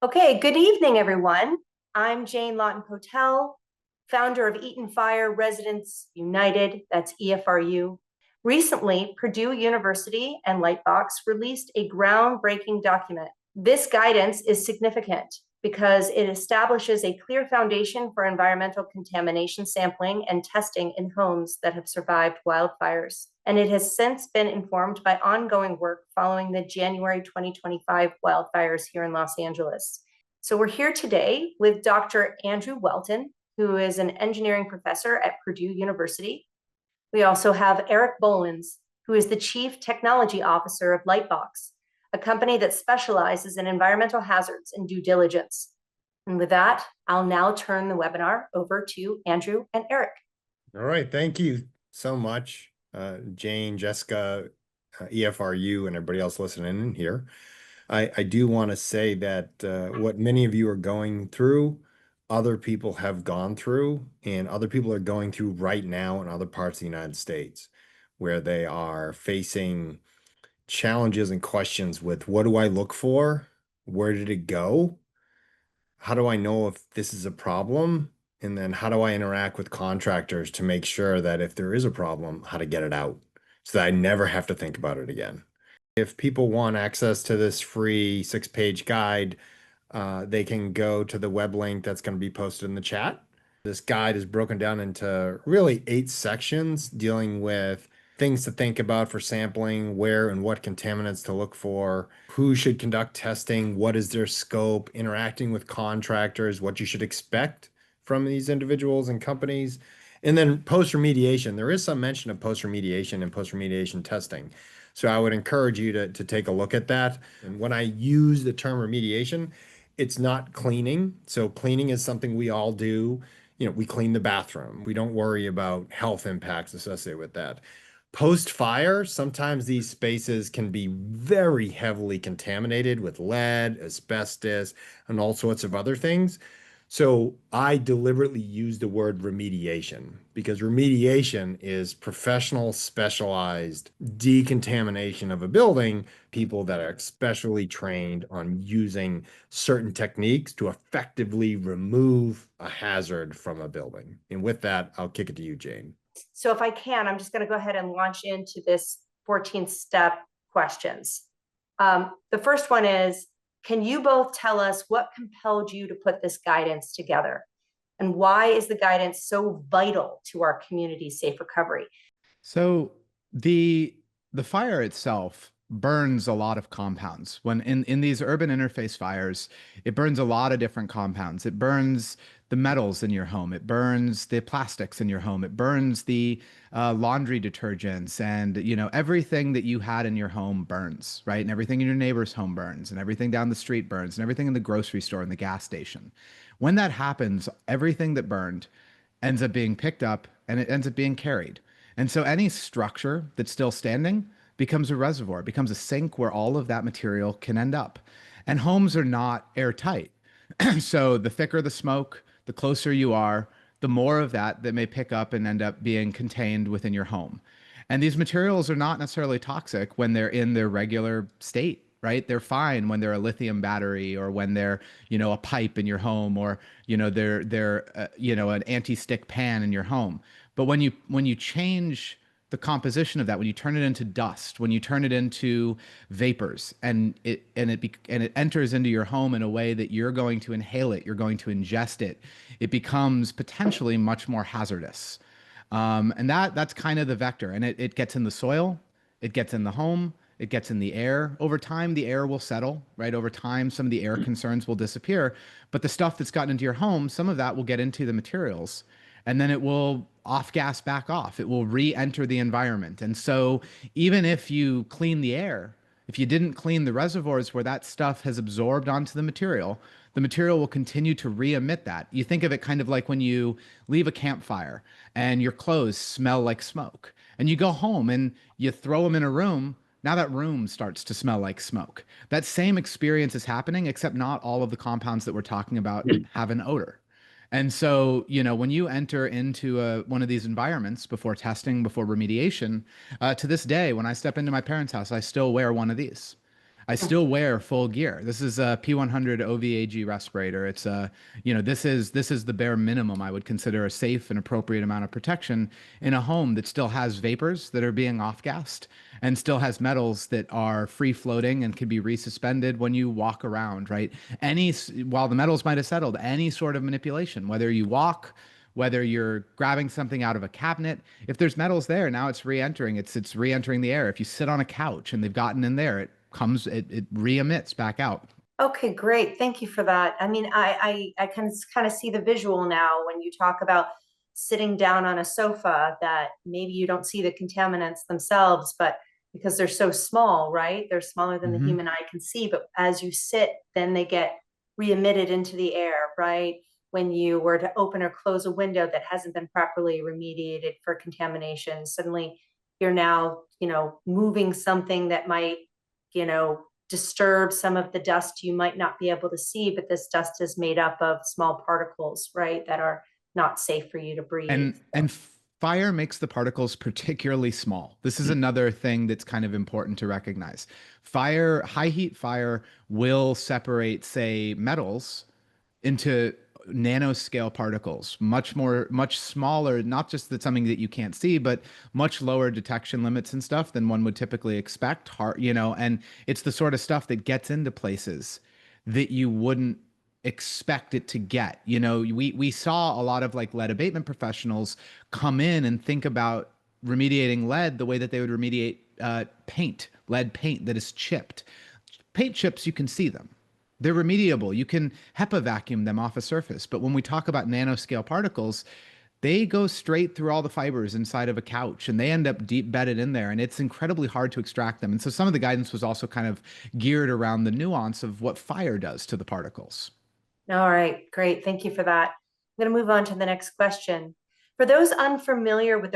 Okay, good evening, everyone. I'm Jane Lawton-Potel, founder of Eaton Fire Residents United, that's EFRU. Recently, Purdue University and Lightbox released a groundbreaking document. This guidance is significant because it establishes a clear foundation for environmental contamination sampling and testing in homes that have survived wildfires. And it has since been informed by ongoing work following the January 2025 wildfires here in Los Angeles. So we're here today with Dr. Andrew Whelton, who is an engineering professor at Purdue University. We also have Eric Bollens, who is the Chief Technology Officer of Lightbox, a company that specializes in environmental hazards and due diligence. And with that, I'll now turn the webinar over to Andrew and Eric. All right, thank you so much, Jane, Jessica, EFRU, and everybody else listening in here. I do want to say that what many of you are going through, other people have gone through, and other people are going through right now in other parts of the United States, where they are facing challenges and questions with what do I look for? Where did it go? How do I know if this is a problem? And then how do I interact with contractors to make sure that if there is a problem, how to get it out so that I never have to think about it again? If people want access to this free 6-page guide, they can go to the web link that's going to be posted in the chat. This guide is broken down into really 8 sections dealing with things to think about for sampling, where and what contaminants to look for, who should conduct testing, what is their scope, interacting with contractors, what you should expect from these individuals and companies. And then post-remediation, there is some mention of post-remediation and post-remediation testing. So I would encourage you to take a look at that. And when I use the term remediation, it's not cleaning. So cleaning is something we all do. We clean the bathroom. We don't worry about health impacts associated with that. Post-fire, sometimes these spaces can be very heavily contaminated with lead, asbestos, and all sorts of other things. So I deliberately use the word remediation because remediation is professional, specialized decontamination of a building, people that are especially trained on using certain techniques to effectively remove a hazard from a building. And with that, I'll kick it to you, Jane. So if I can, I'm just going to go ahead and launch into this 14-step questions. The first one is, can you both tell us what compelled you to put this guidance together? And why is the guidance so vital to our community's safe recovery? So the fire itself burns a lot of compounds. When in these urban interface fires, it burns a lot of different compounds. It burns the metals in your home. It burns the plastics in your home. It burns the laundry detergents, and everything that you had in your home burns, right? And everything in your neighbor's home burns, and everything down the street burns, and everything in the grocery store and the gas station. When that happens, everything that burned ends up being picked up and it ends up being carried. And so any structure that's still standing becomes a reservoir, becomes a sink where all of that material can end up. And homes are not airtight. So the thicker the smoke, the closer you are, the more of that may pick up and end up being contained within your home. And these materials are not necessarily toxic when they're in their regular state, right? They're fine when they're a lithium battery, or when they're, a pipe in your home, or, they're an anti-stick pan in your home. But when you change the composition of that, when you turn it into dust, when you turn it into vapors, and it enters into your home in a way that you're going to inhale it, you're going to ingest it, it becomes potentially much more hazardous. And that's kind of the vector. And it gets in the soil, it gets in the home, it gets in the air. Over time, the air will settle, right? Over time, some of the air concerns will disappear. But the stuff that's gotten into your home, some of that will get into the materials, and then it will off-gas back off. It will re-enter the environment. And so even if you clean the air, if you didn't clean the reservoirs where that stuff has absorbed onto the material will continue to re-emit that. You think of it kind of like when you leave a campfire and your clothes smell like smoke, and you go home and you throw them in a room. Now that room starts to smell like smoke. That same experience is happening, except not all of the compounds that we're talking about have an odor. And so, when you enter into one of these environments before testing, before remediation, to this day, when I step into my parents' house, I still wear one of these. I still wear full gear. This is a P100 OVAG respirator. It's a, this is the bare minimum I would consider a safe and appropriate amount of protection in a home that still has vapors that are being off-gassed and still has metals that are free floating and can be resuspended when you walk around, right? While the metals might have settled, any sort of manipulation, whether you walk, whether you're grabbing something out of a cabinet, if there's metals there, now it's re-entering. It's re-entering the air. If you sit on a couch and they've gotten in there, it re-emits back out. Okay, great. Thank you for that. I mean, I can kind of see the visual now when you talk about sitting down on a sofa, that maybe you don't see the contaminants themselves, but because they're so small, right? They're smaller than the Mhm. human eye can see, but as you sit, then they get re-emitted into the air, right? When you were to open or close a window that hasn't been properly remediated for contamination, suddenly you're now, moving something that might, disturb some of the dust you might not be able to see, but this dust is made up of small particles, right, that are not safe for you to breathe. And fire makes the particles particularly small. This is another thing that's kind of important to recognize. High heat fire will separate, say, metals into nanoscale particles, much smaller, not just that something that you can't see, but much lower detection limits and stuff than one would typically expect. And it's the sort of stuff that gets into places that you wouldn't expect it to get. We saw a lot of like lead abatement professionals come in and think about remediating lead the way that they would remediate lead paint that is chipped. Paint chips, you can see them. They're remediable. You can HEPA vacuum them off a surface. But when we talk about nanoscale particles, they go straight through all the fibers inside of a couch and they end up deep bedded in there. And it's incredibly hard to extract them. And so some of the guidance was also kind of geared around the nuance of what fire does to the particles. All right, great. Thank you for that. I'm going to move on to the next question. For those unfamiliar with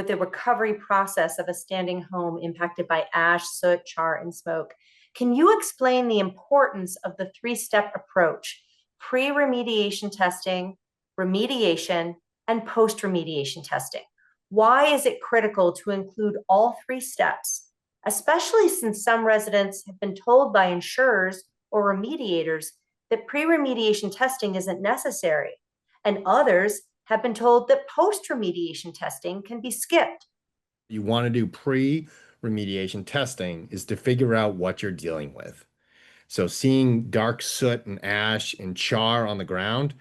the recovery process of a standing home impacted by ash, soot, char, and smoke, can you explain the importance of the three-step approach: pre-remediation testing, remediation, and post-remediation testing? Why is it critical to include all three steps, especially since some residents have been told by insurers or remediators that pre-remediation testing isn't necessary, and others have been told that post-remediation testing can be skipped? You want to do pre-remediation testing is to figure out what you're dealing with. So seeing dark soot and ash and char on the ground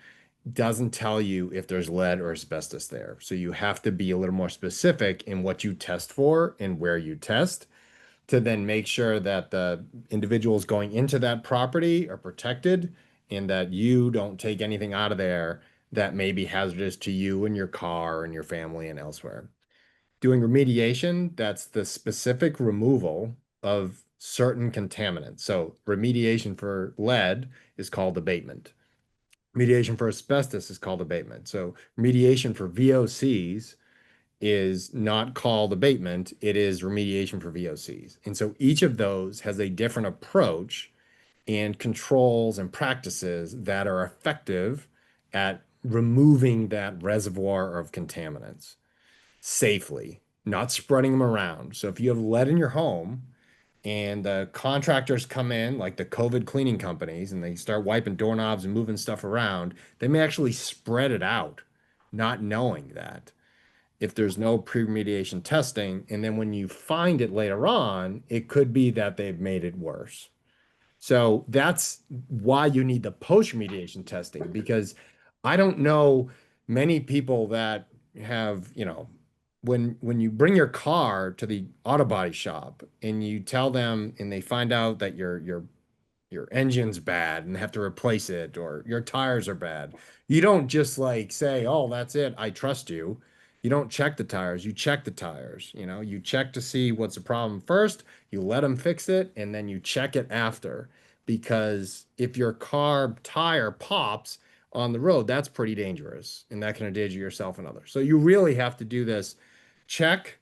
doesn't tell you if there's lead or asbestos there. So you have to be a little more specific in what you test for and where you test, to then make sure that the individuals going into that property are protected and that you don't take anything out of there that may be hazardous to you and your car and your family and elsewhere. Doing remediation, that's the specific removal of certain contaminants. So remediation for lead is called abatement. Remediation for asbestos is called abatement. So remediation for VOCs is not called abatement, it is remediation for VOCs. And so each of those has a different approach and controls and practices that are effective at removing that reservoir of contaminants safely, not spreading them around. So if you have lead in your home and the contractors come in, like the COVID cleaning companies, and they start wiping doorknobs and moving stuff around, they may actually spread it out, not knowing that. If there's no pre-remediation testing, and then when you find it later on, it could be that they've made it worse. So that's why you need the post-remediation testing, because I don't know many people that have, when you bring your car to the auto body shop and you tell them and they find out that your engine's bad and have to replace it, or your tires are bad, you don't just like say, "Oh, that's it, I trust you." You don't check the tires, you check the tires. You check to see what's the problem first, you let them fix it, and then you check it after. Because if your car tire pops on the road, that's pretty dangerous, and that can endanger yourself and others. So you really have to do this: check,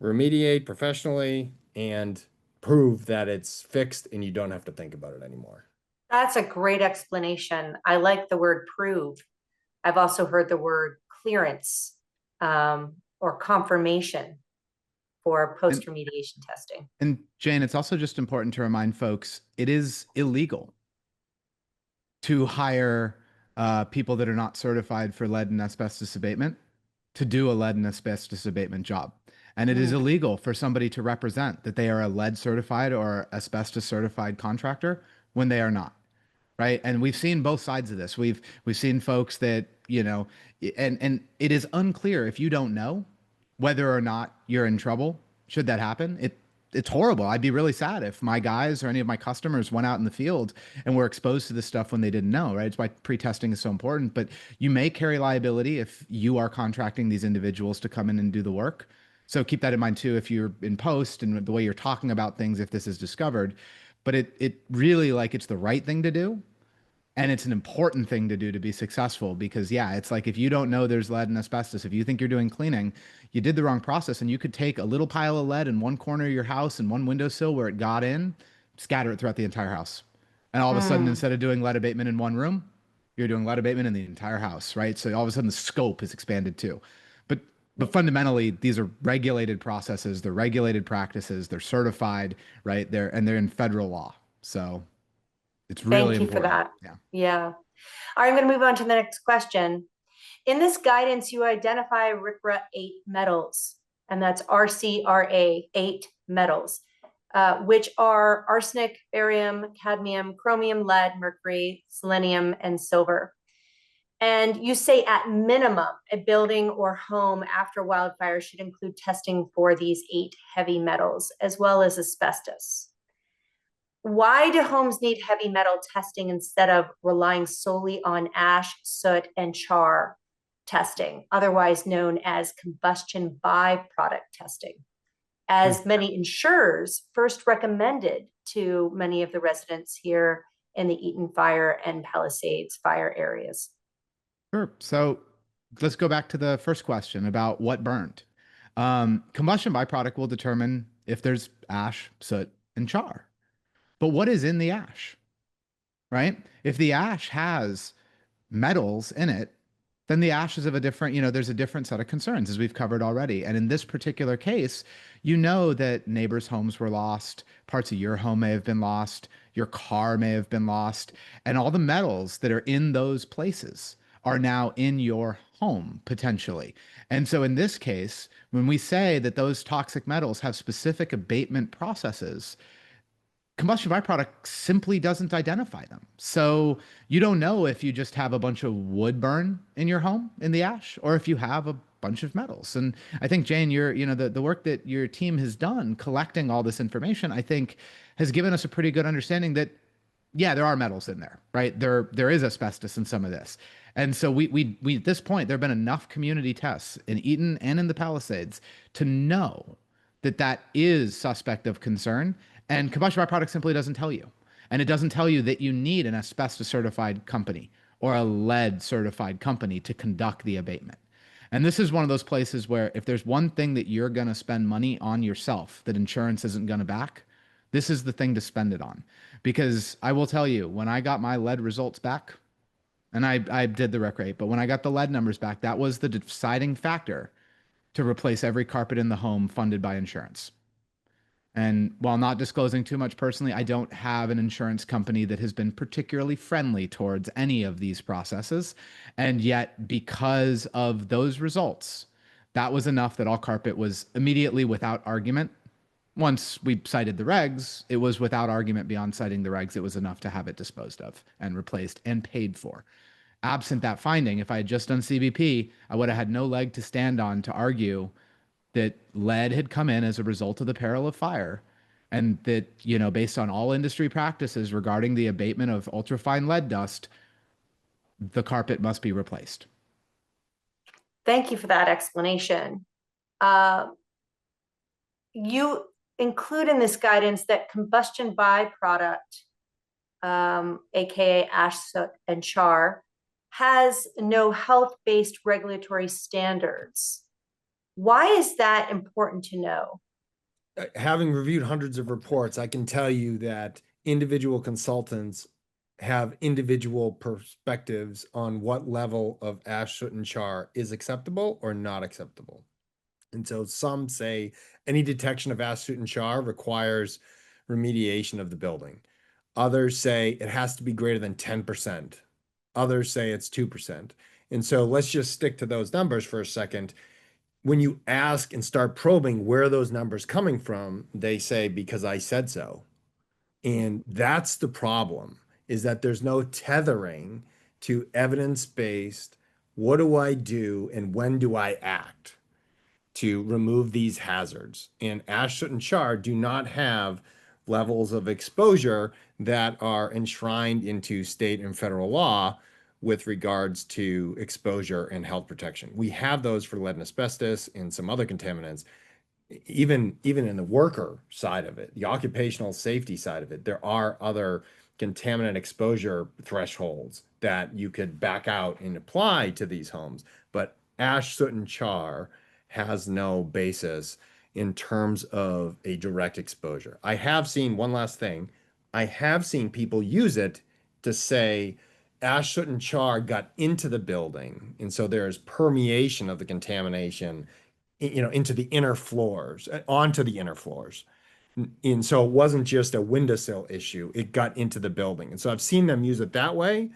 remediate professionally, and prove that it's fixed and you don't have to think about it anymore. That's a great explanation. I like the word prove. I've also heard the word clearance, or confirmation. for post-remediation testing. And Jane, it's also just important to remind folks, it is illegal to hire people that are not certified for lead and asbestos abatement to do a lead and asbestos abatement job. And it is illegal for somebody to represent that they are a lead certified or asbestos certified contractor when they are not. Right. And we've seen both sides of this. We've seen folks that, you know, and it is unclear if you don't know whether or not you're in trouble. Should that happen, it's horrible. I'd be really sad if my guys or any of my customers went out in the field and were exposed to this stuff when they didn't know, right? It's why pre-testing is so important. But you may carry liability if you are contracting these individuals to come in and do the work. So keep that in mind too, if you're in post and the way you're talking about things, if this is discovered. But it really, like, it's the right thing to do. And it's an important thing to do to be successful, because yeah, it's like, if you don't know there's lead and asbestos, if you think you're doing cleaning, you did the wrong process, and you could take a little pile of lead in one corner of your house and one windowsill where it got in, scatter it throughout the entire house. And all of a sudden, instead of doing lead abatement in one room, you're doing lead abatement in the entire house, right? So all of a sudden the scope is expanded too. But fundamentally, these are regulated processes, they're regulated practices, they're certified, right? They're in federal law. So it's really Thank you important. for that. Yeah. Yeah. All right, I'm going to move on to the next question. In this guidance, you identify RCRA 8 metals, and that's RCRA 8 metals, which are arsenic, barium, cadmium, chromium, lead, mercury, selenium, and silver. And you say at minimum, a building or home after wildfire should include testing for these 8 heavy metals, as well as asbestos. Why do homes need heavy metal testing instead of relying solely on ash, soot, and char testing, otherwise known as combustion byproduct testing, as many insurers first recommended to many of the residents here in the Eaton Fire and Palisades fire areas? Sure. So let's go back to the first question about what burned. Combustion byproduct will determine if there's ash, soot, and char. But what is in the ash, right? If the ash has metals in it, then the ash is of a different, there's a different set of concerns, as we've covered already. And in this particular case, you know that neighbors' homes were lost, parts of your home may have been lost, your car may have been lost, and all the metals that are in those places are now in your home potentially. And so in this case, when we say that those toxic metals have specific abatement processes, combustion byproduct simply doesn't identify them. So you don't know if you just have a bunch of wood burn in your home in the ash, or if you have a bunch of metals. And I think, Jane, the work that your team has done collecting all this information, I think, has given us a pretty good understanding that, yeah, there are metals in there, right? There is asbestos in some of this. And so we at this point, there have been enough community tests in Eaton and in the Palisades to know that that is suspect of concern. And combustion byproduct simply doesn't tell you. And it doesn't tell you that you need an asbestos certified company or a lead certified company to conduct the abatement. And this is one of those places where if there's one thing that you're going to spend money on yourself that insurance isn't going to back, this is the thing to spend it on. Because I will tell you, when I got my lead results back, and I did the rec rate, but when I got the lead numbers back, that was the deciding factor to replace every carpet in the home funded by insurance. And while not disclosing too much personally, I don't have an insurance company that has been particularly friendly towards any of these processes. And yet, because of those results, that was enough that all carpet was immediately without argument. Once we cited the regs, it was without argument beyond citing the regs. It was enough to have it disposed of and replaced and paid for. Absent that finding, if I had just done CBP, I would have had no leg to stand on to argue that lead had come in as a result of the peril of fire, and that, based on all industry practices regarding the abatement of ultrafine lead dust, the carpet must be replaced. Thank you for that explanation. You include in this guidance that combustion byproduct, aka ash, soot, and char, has no health-based regulatory standards. Why is that important to know? Having reviewed hundreds of reports, I can tell you that individual consultants have individual perspectives on what level of ash, soot, and char is acceptable or not acceptable. And so some say any detection of ash, soot, and char requires remediation of the building. Others say it has to be greater than 10%. Others say it's 2%. And so let's just stick to those numbers for a second. When you ask and start probing where are those numbers coming from, they say, because I said so. And that's the problem, is that there's no tethering to evidence-based, what do I do and when do I act to remove these hazards? And ash, soot, and char do not have levels of exposure that are enshrined into state and federal law with regards to exposure and health protection. We have those for lead and asbestos and some other contaminants. Even in the worker side of it, the occupational safety side of it, there are other contaminant exposure thresholds that you could back out and apply to these homes. But ash, soot, and char has no basis in terms of a direct exposure. I have seen one last thing. I have seen people use it to say ash, soot, and char got into the building, and so there's permeation of the contamination, into the inner floors, onto the inner floors. And so it wasn't just a windowsill issue, it got into the building. And so I've seen them use it that way,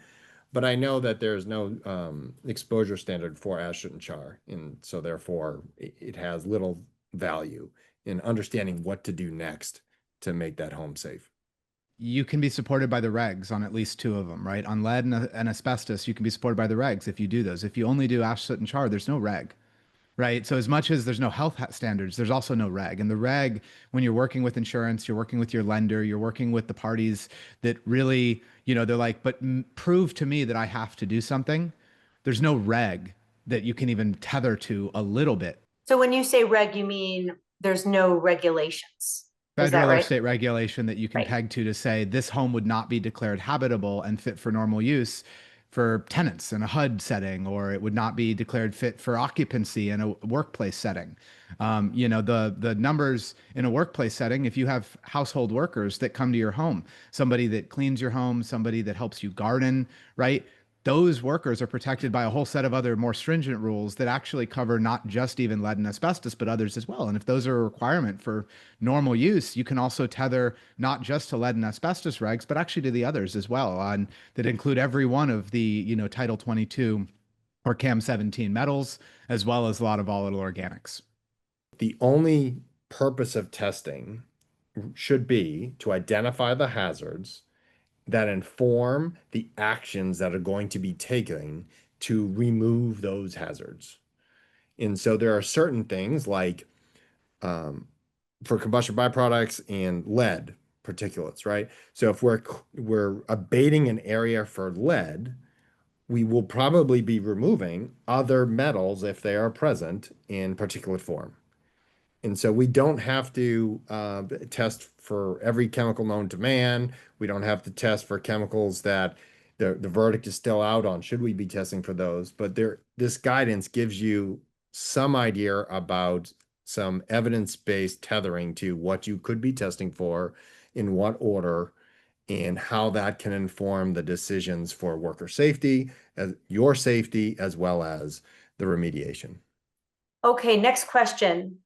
but I know that there's no exposure standard for ash, soot, and char. And so therefore it has little value in understanding what to do next to make that home safe. You can be supported by the regs on at least two of them, right? On lead and asbestos, you can be supported by the regs if you do those. If you only do ash, soot, and char, there's no reg. Right. So as much as there's no health standards, there's also no reg. And the reg, when you're working with insurance, you're working with your lender, you're working with the parties that really, they're like, but prove to me that I have to do something. There's no reg that you can even tether to a little bit. So when you say reg, you mean there's no regulations? Is that Federal or right? state regulation that you can Right. peg to say this home would not be declared habitable and fit for normal use for tenants in a HUD setting, or it would not be declared fit for occupancy in a workplace setting. The numbers in a workplace setting, if you have household workers that come to your home, somebody that cleans your home, somebody that helps you garden, right? Those workers are protected by a whole set of other more stringent rules that actually cover not just even lead and asbestos, but others as well. And if those are a requirement for normal use, you can also tether not just to lead and asbestos regs, but actually to the others as well, that include every one of the, Title 22 or CAM 17 metals, as well as a lot of volatile organics. The only purpose of testing should be to identify the hazards that inform the actions that are going to be taken to remove those hazards. And so there are certain things like for combustion byproducts and lead particulates, right? So if we're abating an area for lead, we will probably be removing other metals if they are present in particulate form. And so we don't have to test for every chemical known to man. We don't have to test for chemicals that the verdict is still out on. Should we be testing for those? But this guidance gives you some idea about some evidence-based tethering to what you could be testing for, in what order, and how that can inform the decisions for worker safety, as your safety, as well as the remediation. Okay, next question.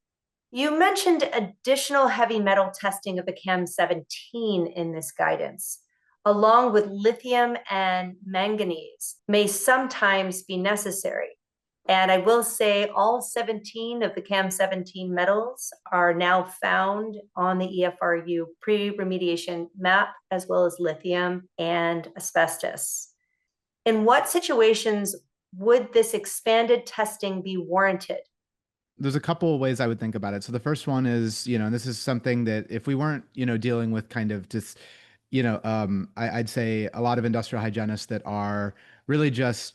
You mentioned additional heavy metal testing of the CAM 17 in this guidance, along with lithium and manganese, may sometimes be necessary. And I will say all 17 of the CAM 17 metals are now found on the EFRU pre-remediation map, as well as lithium and asbestos. In what situations would this expanded testing be warranted? There's a couple of ways I would think about it. So the first one is, and this is something that if we weren't, dealing with kind of just, I'd say a lot of industrial hygienists that are really just,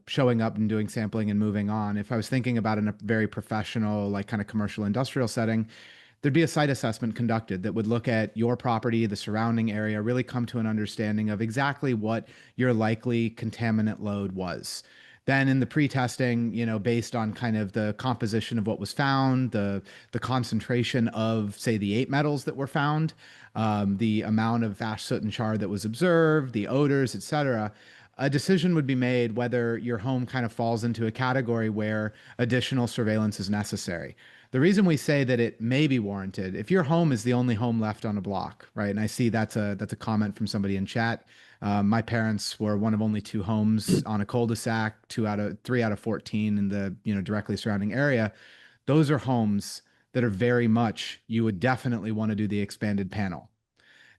showing up and doing sampling and moving on. If I was thinking about in a very professional, like kind of commercial industrial setting, there'd be a site assessment conducted that would look at your property, the surrounding area, really come to an understanding of exactly what your likely contaminant load was. Then in the pre-testing, based on kind of the composition of what was found, the concentration of, say, the 8 metals that were found, the amount of ash, soot, and char that was observed, the odors, et cetera, a decision would be made whether your home kind of falls into a category where additional surveillance is necessary. The reason we say that it may be warranted, if your home is the only home left on a block, right? And I see that's a comment from somebody in chat. My parents were one of only two homes on a cul-de-sac, 3 out of 14 in the directly surrounding area. Those are homes that are very much, you would definitely want to do the expanded panel.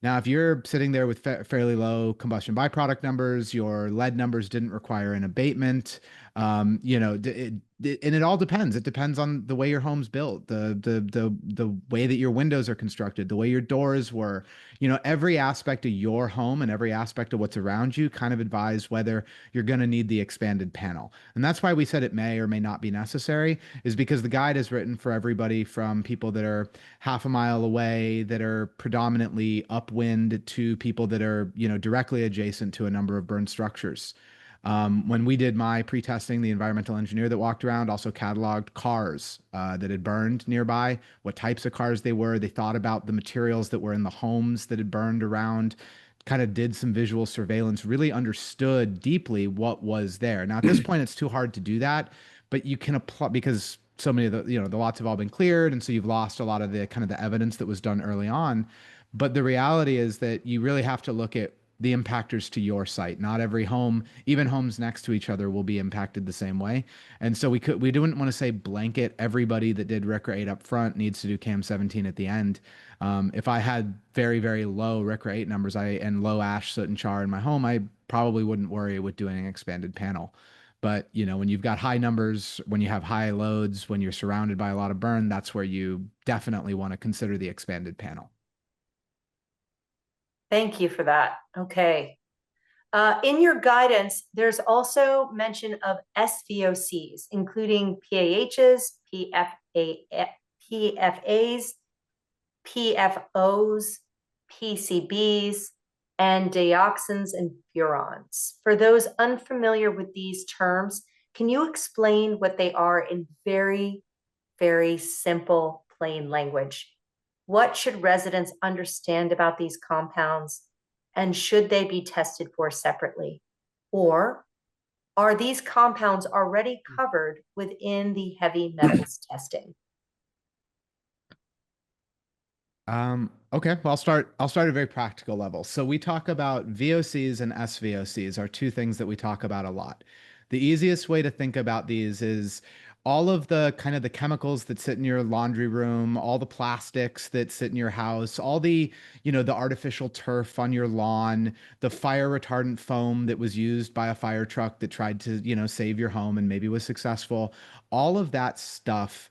Now, if you're sitting there with fairly low combustion byproduct numbers, your lead numbers didn't require an abatement, and it all depends. It depends on the way your home's built, the way that your windows are constructed, the way your doors were. Every aspect of your home and every aspect of what's around you kind of advise whether you're going to need the expanded panel. And that's why we said it may or may not be necessary, is because the guide is written for everybody from people that are half a mile away, that are predominantly upwind, to people that are, directly adjacent to a number of burned structures. When we did my pre-testing, the environmental engineer that walked around also cataloged cars that had burned nearby, what types of cars they were. They thought about the materials that were in the homes that had burned around, kind of did some visual surveillance, really understood deeply what was there. Now, at this point, it's too hard to do that, but you can apply, because so many of the lots have all been cleared, and so you've lost a lot of the kind of the evidence that was done early on. But the reality is that you really have to look at the impactors to your site. Not every home, even homes next to each other, will be impacted the same way. And so we didn't want to say blanket everybody that did RCRA 8 up front needs to do CAM 17 at the end. If I had very, very low RCRA 8 numbers and low ash, soot, and char in my home, I probably wouldn't worry with doing an expanded panel. But when you've got high numbers, when you have high loads, when you're surrounded by a lot of burn, that's where you definitely want to consider the expanded panel. Thank you for that. Okay. In your guidance, there's also mention of SVOCs, including PAHs, PFAs, PFOs, PCBs, and dioxins and furans. For those unfamiliar with these terms, can you explain what they are in very, very simple, plain language? What should residents understand about these compounds, and should they be tested for separately? Or are these compounds already covered within the heavy metals testing? Okay, well, I'll start at a very practical level. So we talk about VOCs and SVOCs are two things that we talk about a lot. The easiest way to think about these is all of the kind of the chemicals that sit in your laundry room, all the plastics that sit in your house, all the, the artificial turf on your lawn, the fire retardant foam that was used by a fire truck that tried to, save your home and maybe was successful. All of that stuff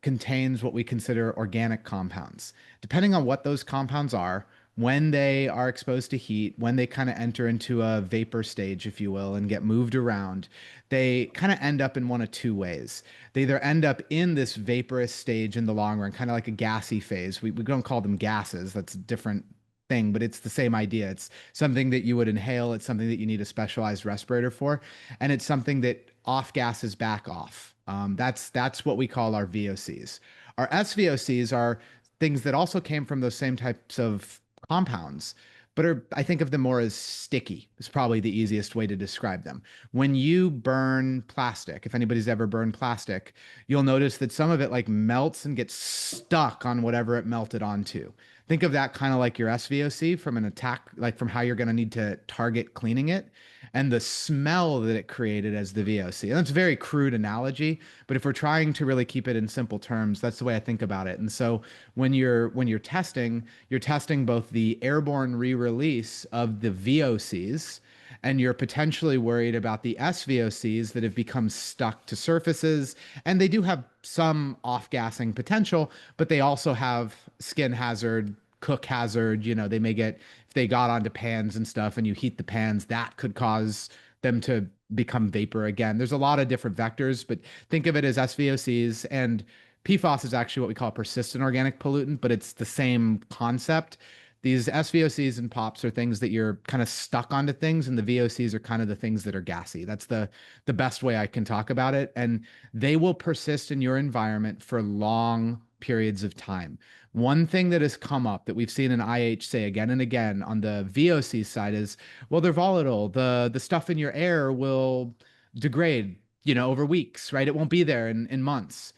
contains what we consider organic compounds. Depending on what those compounds are, when they are exposed to heat, when they kind of enter into a vapor stage, if you will, and get moved around, they kind of end up in one of two ways. They either end up in this vaporous stage in the long run, kind of like a gassy phase. We don't call them gases. That's a different thing, but it's the same idea. It's something that you would inhale. It's something that you need a specialized respirator for. And it's something that off gases back off. That's what we call our VOCs. Our SVOCs are things that also came from those same types of compounds, but I think of them more as sticky. Is probably the easiest way to describe them. When you burn plastic, if anybody's ever burned plastic, you'll notice that some of it like melts and gets stuck on whatever it melted onto. Think of that kind of like your SVOC from an attack, like from how you're going to need to target cleaning it, and the smell that it created as the VOC. And that's a very crude analogy, but if we're trying to really keep it in simple terms, that's the way I think about it. And so when you're testing, you're testing both the airborne re-release of the VOCs, and you're potentially worried about the SVOCs that have become stuck to surfaces. And they do have some off-gassing potential, but they also have skin hazard, cook hazard. They may get, if they got onto pans and stuff and you heat the pans, that could cause them to become vapor again. There's a lot of different vectors, but think of it as SVOCs. And PFAS is actually what we call a persistent organic pollutant, but it's the same concept. These SVOCs and POPs are things that you're kind of stuck onto things, and the VOCs are kind of the things that are gassy. That's the best way I can talk about it. And they will persist in your environment for long, periods of time. One thing that has come up that we've seen in IH say again and again on the VOC side is, well, they're volatile. The stuff in your air will degrade, over weeks, right? It won't be there in months.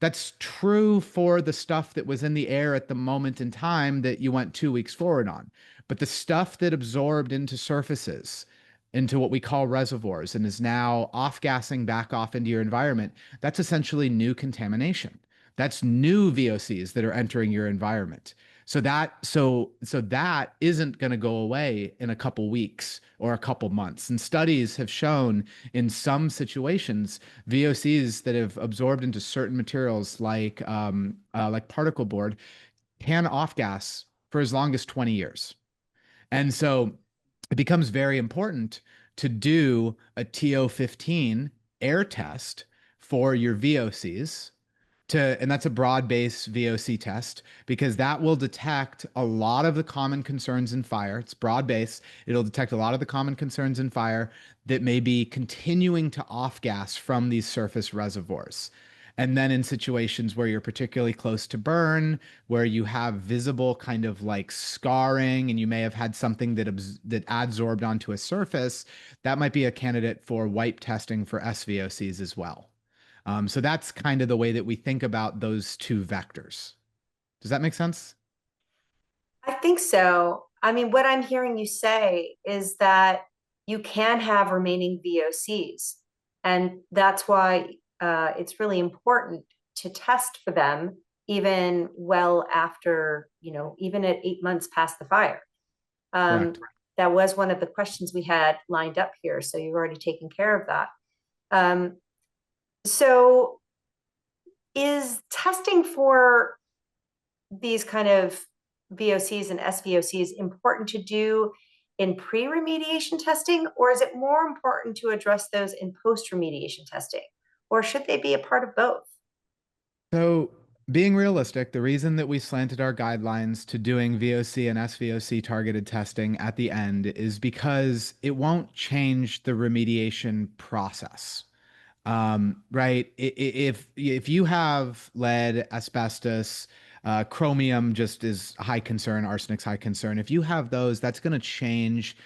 That's true for the stuff that was in the air at the moment in time that you went 2 weeks forward on. But the stuff that absorbed into surfaces, into what we call reservoirs, and is now off-gassing back off into your environment, that's essentially new contamination. That's new VOCs that are entering your environment. So that isn't going to go away in a couple weeks or a couple months. And studies have shown in some situations, VOCs that have absorbed into certain materials like particle board can off gas for as long as 20 years. And so it becomes very important to do a TO15 air test for your VOCs and that's a broad-based VOC test because that will detect a lot of the common concerns in fire. It's broad-based. It'll detect a lot of the common concerns in fire that may be continuing to off-gas from these surface reservoirs. And then in situations where you're particularly close to burn, where you have visible kind of like scarring and you may have had something that adsorbed onto a surface, that might be a candidate for wipe testing for SVOCs as well. So that's kind of the way that we think about those two vectors. Does that make sense? I think so. I mean, what I'm hearing you say is that you can have remaining VOCs, and that's why it's really important to test for them even well after, even at 8 months past the fire. Correct. That was one of the questions we had lined up here, so you've already taken care of that. So is testing for these kind of VOCs and SVOCs important to do in pre-remediation testing, or is it more important to address those in post-remediation testing, or should they be a part of both? So being realistic, the reason that we slanted our guidelines to doing VOC and SVOC targeted testing at the end is because it won't change the remediation process. Right. If you have lead, asbestos, chromium just is high concern, arsenic's high concern. If you have those, that's going to change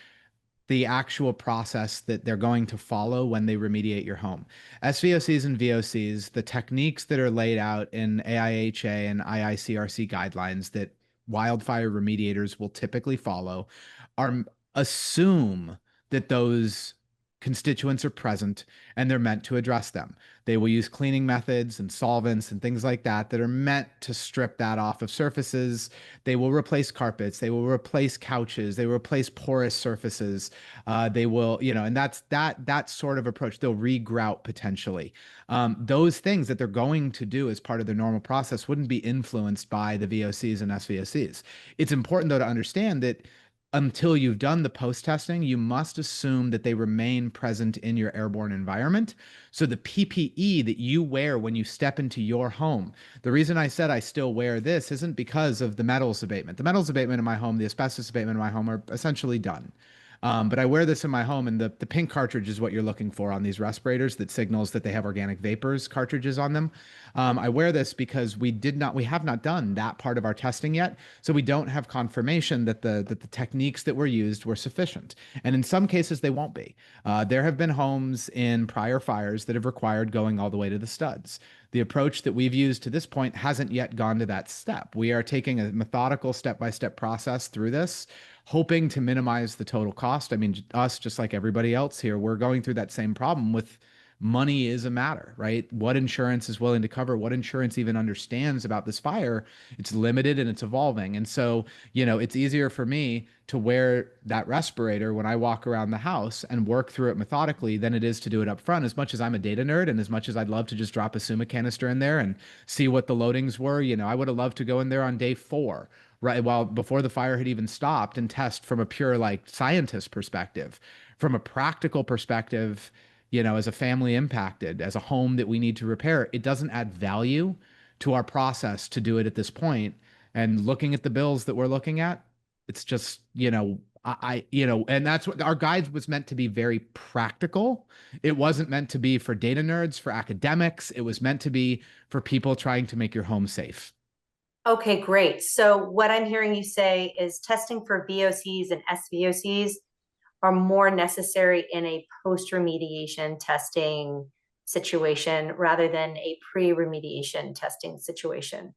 the actual process that they're going to follow when they remediate your home. SVOCs and VOCs, the techniques that are laid out in AIHA and IICRC guidelines that wildfire remediators will typically follow assume that those constituents are present and they're meant to address them. They will use cleaning methods and solvents and things like that that are meant to strip that off of surfaces. They will replace carpets. They will replace couches. They will replace porous surfaces. They will, and that's that sort of approach. They'll regrout potentially. Those things that they're going to do as part of their normal process wouldn't be influenced by the VOCs and SVOCs. It's important though to understand that until you've done the post-testing, you must assume that they remain present in your airborne environment. So the PPE that you wear when you step into your home, the reason I said I still wear this isn't because of the metals abatement. The metals abatement in my home, the asbestos abatement in my home are essentially done. But I wear this in my home, and the pink cartridge is what you're looking for on these respirators that signals that they have organic vapors cartridges on them. I wear this because we have not done that part of our testing yet, so we don't have confirmation that the techniques that were used were sufficient. And in some cases, they won't be. There have been homes in prior fires that have required going all the way to the studs. The approach that we've used to this point hasn't yet gone to that step. We are taking a methodical step-by-step process through this, hoping to minimize the total cost. I mean, us, just like everybody else here, we're going through that same problem with money is a matter, right? What insurance is willing to cover, what insurance even understands about this fire. It's limited and it's evolving. And so, it's easier for me to wear that respirator when I walk around the house and work through it methodically than it is to do it up front. As much as I'm a data nerd and as much as I'd love to just drop a Suma canister in there and see what the loadings were, I would have loved to go in there on day 4, right? Well, before the fire had even stopped, and test from a pure scientist perspective. From a practical perspective, as a family impacted, as a home that we need to repair, it doesn't add value to our process to do it at this point. And looking at the bills that we're looking at, it's just, and that's what our guide was meant to be, very practical. It wasn't meant to be for data nerds, for academics. It was meant to be for people trying to make your home safe. Okay, great. So what I'm hearing you say is testing for VOCs and SVOCs are more necessary in a post-remediation testing situation rather than a pre-remediation testing situation.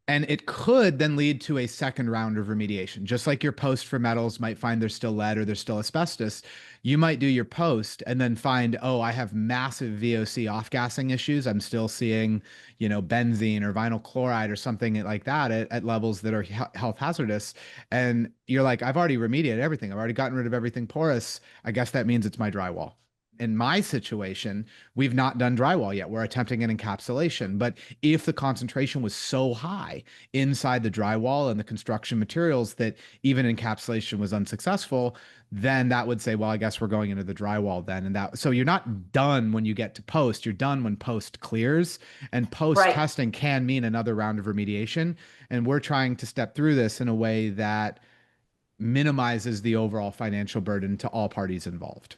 And it could then lead to a second round of remediation. Just like your post for metals might find there's still lead or there's still asbestos, you might do your post and then find, oh, I have massive VOC off-gassing issues. I'm still seeing, benzene or vinyl chloride or something like that at levels that are health hazardous. And you're like, I've already remediated everything. I've already gotten rid of everything porous. I guess that means it's my drywall. In my situation, we've not done drywall yet. We're attempting an encapsulation. But if the concentration was so high inside the drywall and the construction materials that even encapsulation was unsuccessful, then that would say, well, I guess we're going into the drywall then. And that, so you're not done when you get to post, you're done when post clears. And post Right. testing can mean another round of remediation. And we're trying to step through this in a way that minimizes the overall financial burden to all parties involved.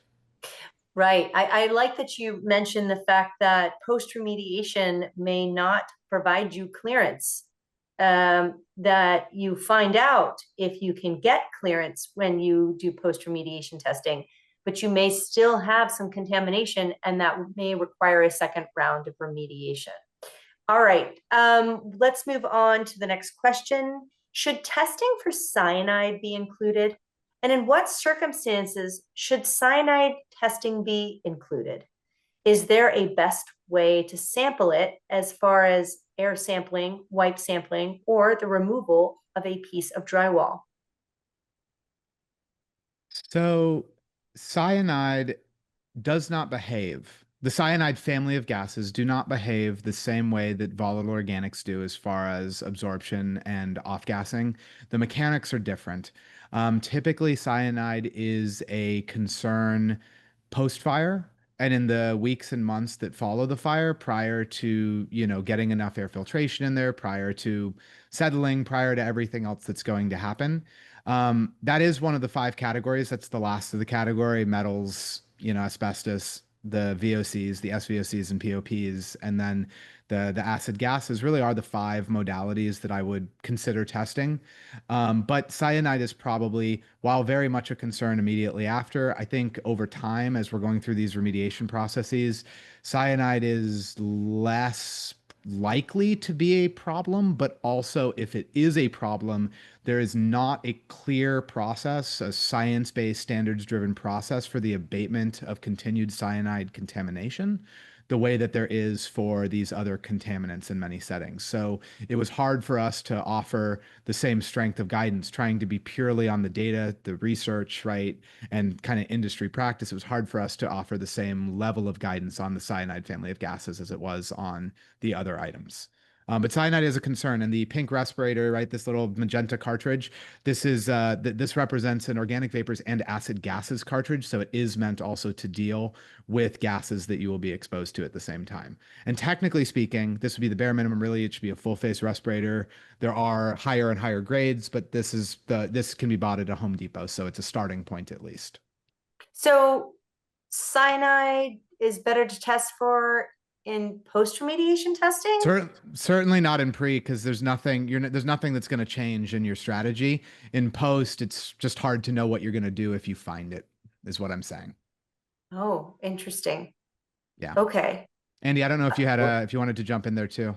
Right. I like that you mentioned the fact that post-remediation may not provide you clearance. That you find out if you can get clearance when you do post-remediation testing, but you may still have some contamination and that may require a second round of remediation. All right, let's move on to the next question. Should testing for cyanide be included? And in what circumstances should cyanide testing be included? Is there a best way to sample it as far as air sampling, wipe sampling, or the removal of a piece of drywall? So cyanide does not behave. The cyanide family of gases do not behave the same way that volatile organics do as far as absorption and off-gassing. The mechanics are different. Typically, cyanide is a concern post-fire and in the weeks and months that follow the fire, prior to, getting enough air filtration in there, prior to settling, prior to everything else that's going to happen. That is one of the five categories. That's the last of the category: metals, asbestos, the VOCs, the SVOCs and POPs, and then the acid gases really are the five modalities that I would consider testing. But cyanide is probably, while very much a concern immediately after, I think over time, as we're going through these remediation processes, cyanide is less likely to be a problem, but also if it is a problem, there is not a clear process, a science-based, standards-driven process for the abatement of continued cyanide contamination, the way that there is for these other contaminants in many settings. So it was hard for us to offer the same strength of guidance, trying to be purely on the data, the research, right, and kind of industry practice. It was hard for us to offer the same level of guidance on the cyanide family of gases as it was on the other items. But cyanide is a concern, and the pink respirator, right? This little magenta cartridge. This represents an organic vapors and acid gases cartridge, so it is meant also to deal with gases that you will be exposed to at the same time. And technically speaking, this would be the bare minimum. Really, it should be a full face respirator. There are higher and higher grades, but this can be bought at a Home Depot, so it's a starting point at least. So cyanide is better to test for in post-remediation testing? Certainly not in pre, because there's nothing there's nothing that's going to change in your strategy. In post, it's just hard to know what you're going to do if you find it, is what I'm saying. Oh, interesting. Yeah. Okay. Andy, I don't know if you had if you wanted to jump in there too.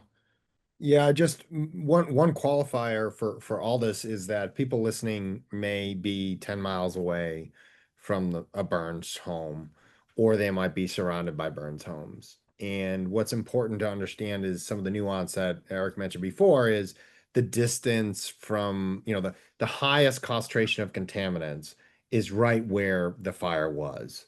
Yeah, just one qualifier for all this is that people listening may be 10 miles away from a Burns home, or they might be surrounded by Burns homes. And what's important to understand is some of the nuance that Eric mentioned before is the distance from, the highest concentration of contaminants is right where the fire was.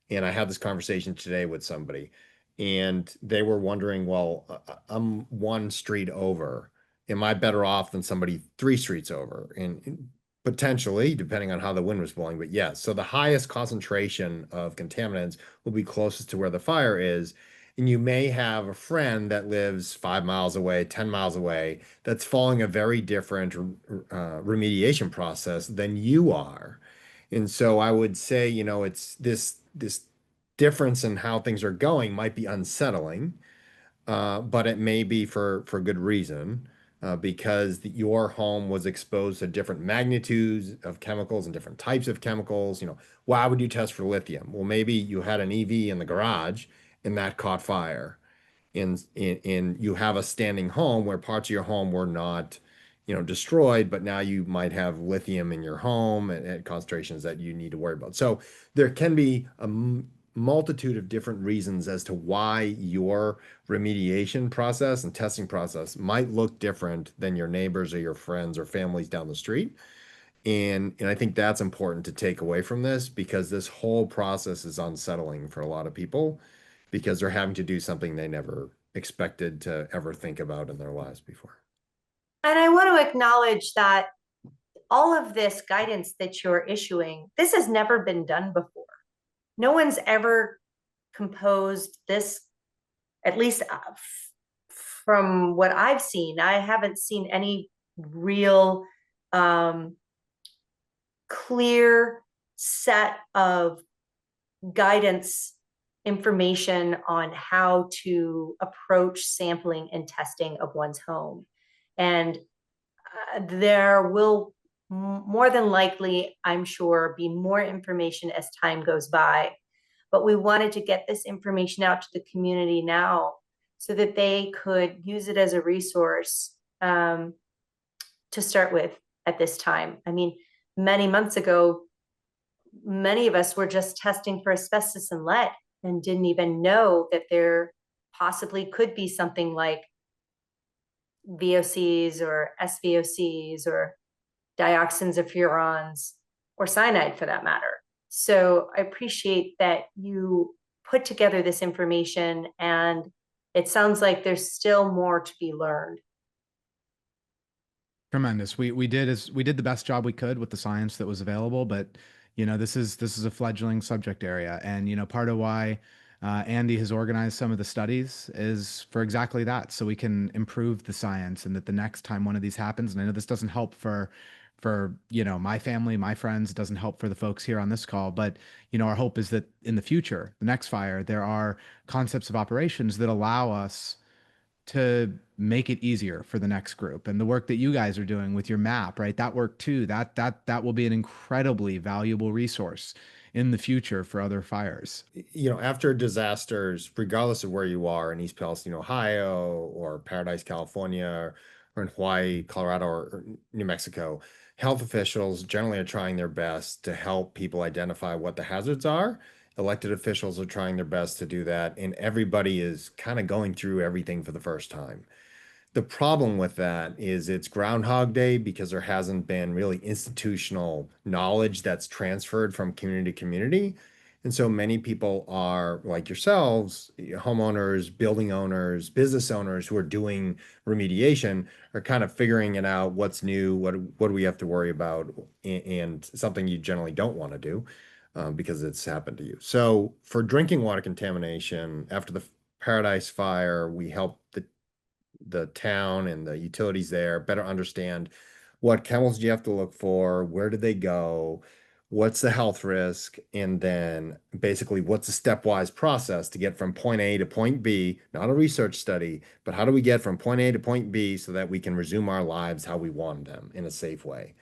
And I had this conversation today with somebody, and they were wondering, well, I'm one street over. Am I better off than somebody three streets over? And potentially, depending on how the wind was blowing, but yes. So the highest concentration of contaminants will be closest to where the fire is. And you may have a friend that lives 5 miles away, 10 miles away, that's following a very different remediation process than you are. And so I would say, it's this difference in how things are going might be unsettling, but it may be for good reason. because your home was exposed to different magnitudes of chemicals and different types of chemicals. Why would you test for lithium? Well, maybe you had an EV in the garage and that caught fire. In you have a standing home where parts of your home were not, destroyed, but now you might have lithium in your home at concentrations that you need to worry about. So there can be a multitude of different reasons as to why your remediation process and testing process might look different than your neighbors or your friends or families down the street. And I think that's important to take away from this, because this whole process is unsettling for a lot of people because they're having to do something they never expected to ever think about in their lives before. And I want to acknowledge that all of this guidance that you're issuing, this has never been done before. No one's ever composed this, at least from what I've seen. I haven't seen any real clear set of guidance information on how to approach sampling and testing of one's home. And there will more than likely, I'm sure, be more information as time goes by. But we wanted to get this information out to the community now so that they could use it as a resource to start with at this time. I mean, many months ago, many of us were just testing for asbestos and lead and didn't even know that there possibly could be something like VOCs or SVOCs or dioxins or furans or cyanide for that matter. So I appreciate that you put together this information, and it sounds like there's still more to be learned. Tremendous. We did the best job we could with the science that was available, but this is a fledgling subject area, and part of why Andy has organized some of the studies is for exactly that, so we can improve the science, and that the next time one of these happens, and I know this doesn't help for my family, my friends, it doesn't help for the folks here on this call, but our hope is that in the future, the next fire, there are concepts of operations that allow us to make it easier for the next group. And the work that you guys are doing with your map, right? That work too, that will be an incredibly valuable resource in the future for other fires. After disasters, regardless of where you are in East Palestine, Ohio, or Paradise, California, or in Hawaii, Colorado, or New Mexico, health officials generally are trying their best to help people identify what the hazards are. Elected officials are trying their best to do that, and everybody is kind of going through everything for the first time. The problem with that is it's Groundhog Day because there hasn't been really institutional knowledge that's transferred from community to community. And so many people are like yourselves, homeowners, building owners, business owners who are doing remediation are kind of figuring it out, what's new, what do we have to worry about, and something you generally don't want to do because it's happened to you. So for drinking water contamination, after the Paradise Fire, we helped the town and the utilities there better understand what chemicals do you have to look for, where do they go, what's the health risk, and then basically what's the stepwise process to get from point A to point B, not a research study, but how do we get from point A to point B so that we can resume our lives how we want them in a safe way.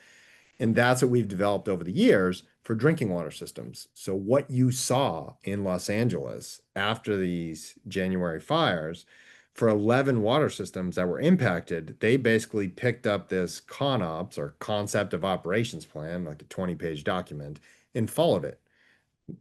And that's what we've developed over the years for drinking water systems. So what you saw in Los Angeles after these January fires, for 11 water systems that were impacted, they basically picked up this CONOPS, or concept of operations plan, like a 20-page document, and followed it.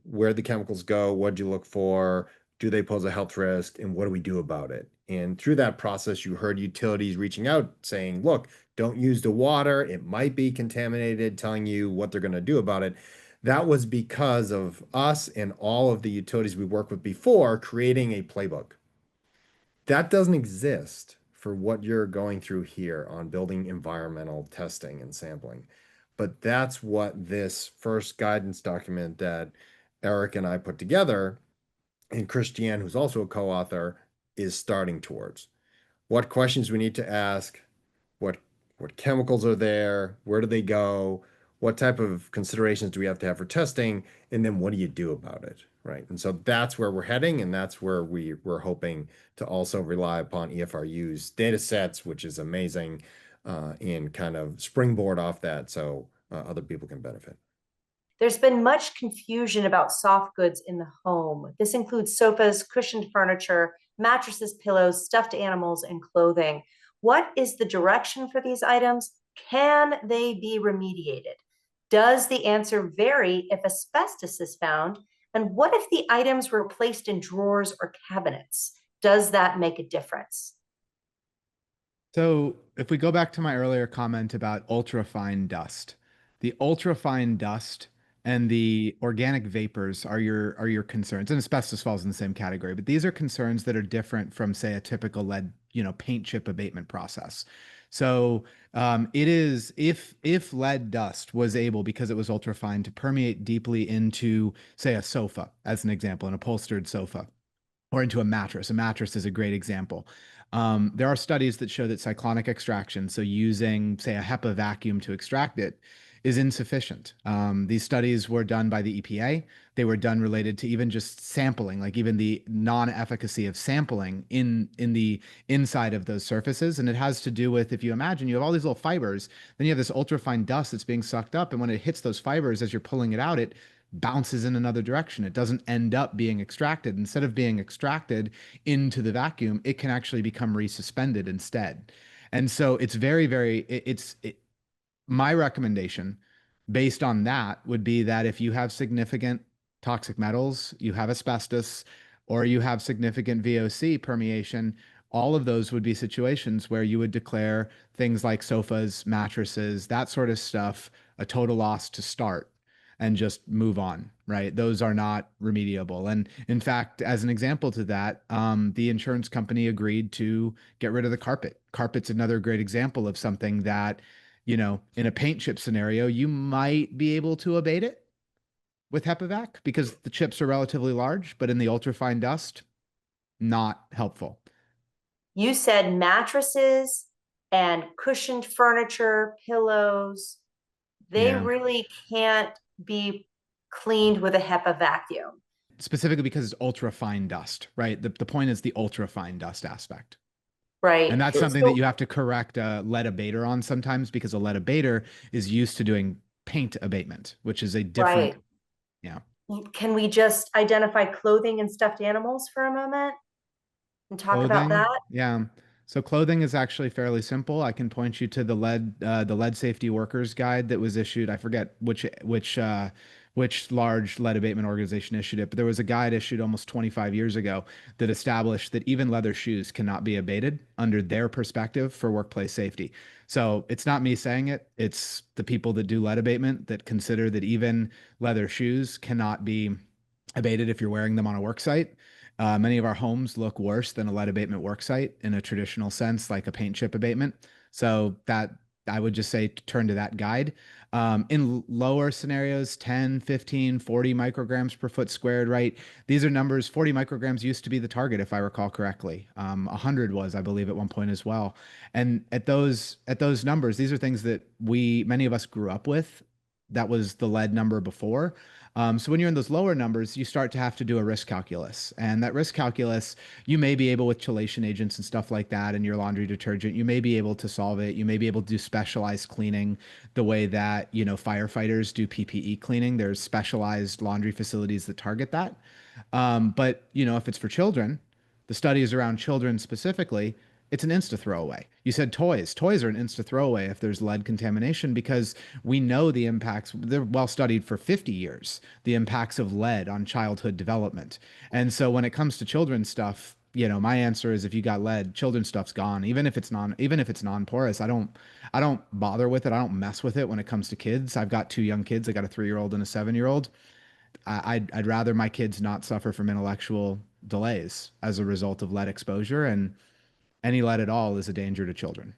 Where the chemicals go, what do you look for, do they pose a health risk, and what do we do about it? And through that process, you heard utilities reaching out saying, look, don't use the water, it might be contaminated, telling you what they're going to do about it. That was because of us and all of the utilities we worked with before creating a playbook. That doesn't exist for what you're going through here on building environmental testing and sampling. But that's what this first guidance document that Eric and I put together, and Christiane, who's also a co-author, is starting towards. What questions we need to ask, what chemicals are there, where do they go, what type of considerations do we have to have for testing, and then what do you do about it, right? And so that's where we're heading, and that's where we're hoping to also rely upon EFRU's data sets, which is amazing, and kind of springboard off that so other people can benefit. There's been much confusion about soft goods in the home. This includes sofas, cushioned furniture, mattresses, pillows, stuffed animals, and clothing. What is the direction for these items? Can they be remediated? Does the answer vary if asbestos is found? And what if the items were placed in drawers or cabinets? Does that make a difference? So if we go back to my earlier comment about ultrafine dust, the ultrafine dust and the organic vapors are your concerns, and asbestos falls in the same category, but these are concerns that are different from, say, a typical lead, paint chip abatement process. So it is if lead dust was able, because it was ultrafine, to permeate deeply into, say, a sofa, as an example, an upholstered sofa, or into a mattress. A mattress is a great example. There are studies that show that cyclonic extraction, so using, say, a HEPA vacuum to extract it, is insufficient. These studies were done by the EPA. They were done related to even just sampling, like even the non-efficacy of sampling in the inside of those surfaces. And it has to do with, if you imagine you have all these little fibers, then you have this ultrafine dust that's being sucked up, and when it hits those fibers as you're pulling it out, it bounces in another direction. It doesn't end up being extracted. Instead of being extracted into the vacuum, it can actually become resuspended instead. And so it's very, very, my recommendation based on that would be that if you have significant toxic metals, you have asbestos, or you have significant VOC permeation, all of those would be situations where you would declare things like sofas, mattresses, that sort of stuff, a total loss to start and just move on, right? Those are not remediable. And in fact, as an example to that, the insurance company agreed to get rid of the carpet. Carpet's another great example of something that, in a paint chip scenario, you might be able to abate it with HEPA because the chips are relatively large, but in the ultrafine dust, not helpful. You said mattresses and cushioned furniture, pillows, they Yeah. really can't be cleaned with a HEPA vacuum. Specifically because it's ultrafine dust, right? The point is the ultrafine dust aspect. Right. And that's something that So, you have to correct a lead abater on sometimes, because a lead abater is used to doing paint abatement, which is a different, right. yeah. Can we just identify clothing and stuffed animals for a moment and talk about Clothing, that? yeah. So clothing is actually fairly simple. I can point you to the lead safety workers guide that was issued. I forget which large lead abatement organization issued it, but there was a guide issued almost 25 years ago that established that even leather shoes cannot be abated under their perspective for workplace safety. So it's not me saying it; it's the people that do lead abatement that consider that even leather shoes cannot be abated if you're wearing them on a work site. Many of our homes look worse than a lead abatement work site in a traditional sense, like a paint chip abatement. So that I would just say turn to that guide. In lower scenarios, 10, 15, 40 micrograms per foot squared, right? These are numbers. 40 micrograms used to be the target, if I recall correctly. 100 was, I believe, at one point as well. And at those numbers, these are things that many of us grew up with. That was the lead number before. So when you're in those lower numbers, you start to have to do a risk calculus. And that risk calculus, you may be able, with chelation agents and stuff like that in your laundry detergent, you may be able to solve it. You may be able to do specialized cleaning the way that, firefighters do PPE cleaning. There's specialized laundry facilities that target that. But, if it's for children, the studies around children specifically, it's an insta throwaway. You said toys. Toys are an insta throwaway if there's lead contamination, because we know the impacts, they're well studied for 50 years, the impacts of lead on childhood development. And so when it comes to children's stuff, my answer is if you got lead, children's stuff's gone. Even if it's non-porous, I don't bother with it. I don't mess with it when it comes to kids. I've got two young kids. I got a 3-year-old and a 7-year-old. I'd rather my kids not suffer from intellectual delays as a result of lead exposure, and any lead at all is a danger to children.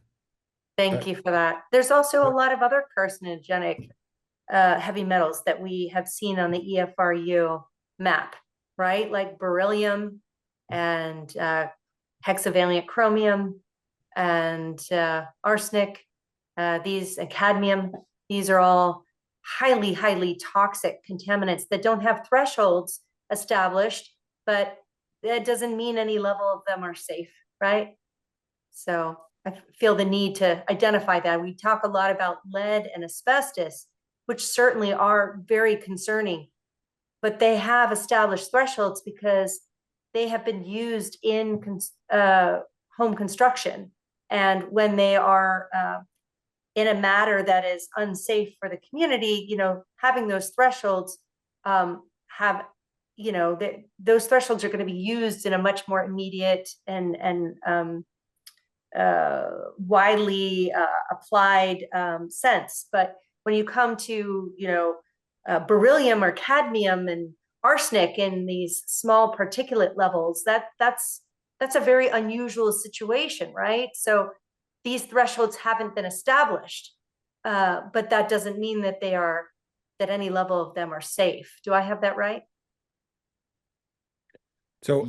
Thank you for that. There's also a lot of other carcinogenic heavy metals that we have seen on the EFRU map, right? Like beryllium and hexavalent chromium and arsenic, cadmium. These are all highly, highly toxic contaminants that don't have thresholds established, but that doesn't mean any level of them are safe, right? So I feel the need to identify that. We talk a lot about lead and asbestos, which certainly are very concerning, but they have established thresholds because they have been used in home construction. And when they are in a matter that is unsafe for the community, you know, having those thresholds have, you know, those thresholds are going to be used in a much more immediate and widely applied sense. But when you come to, you know, beryllium or cadmium and arsenic in these small particulate levels, that's a very unusual situation, right? So these thresholds haven't been established, but that doesn't mean that that any level of them are safe. Do I have that right? So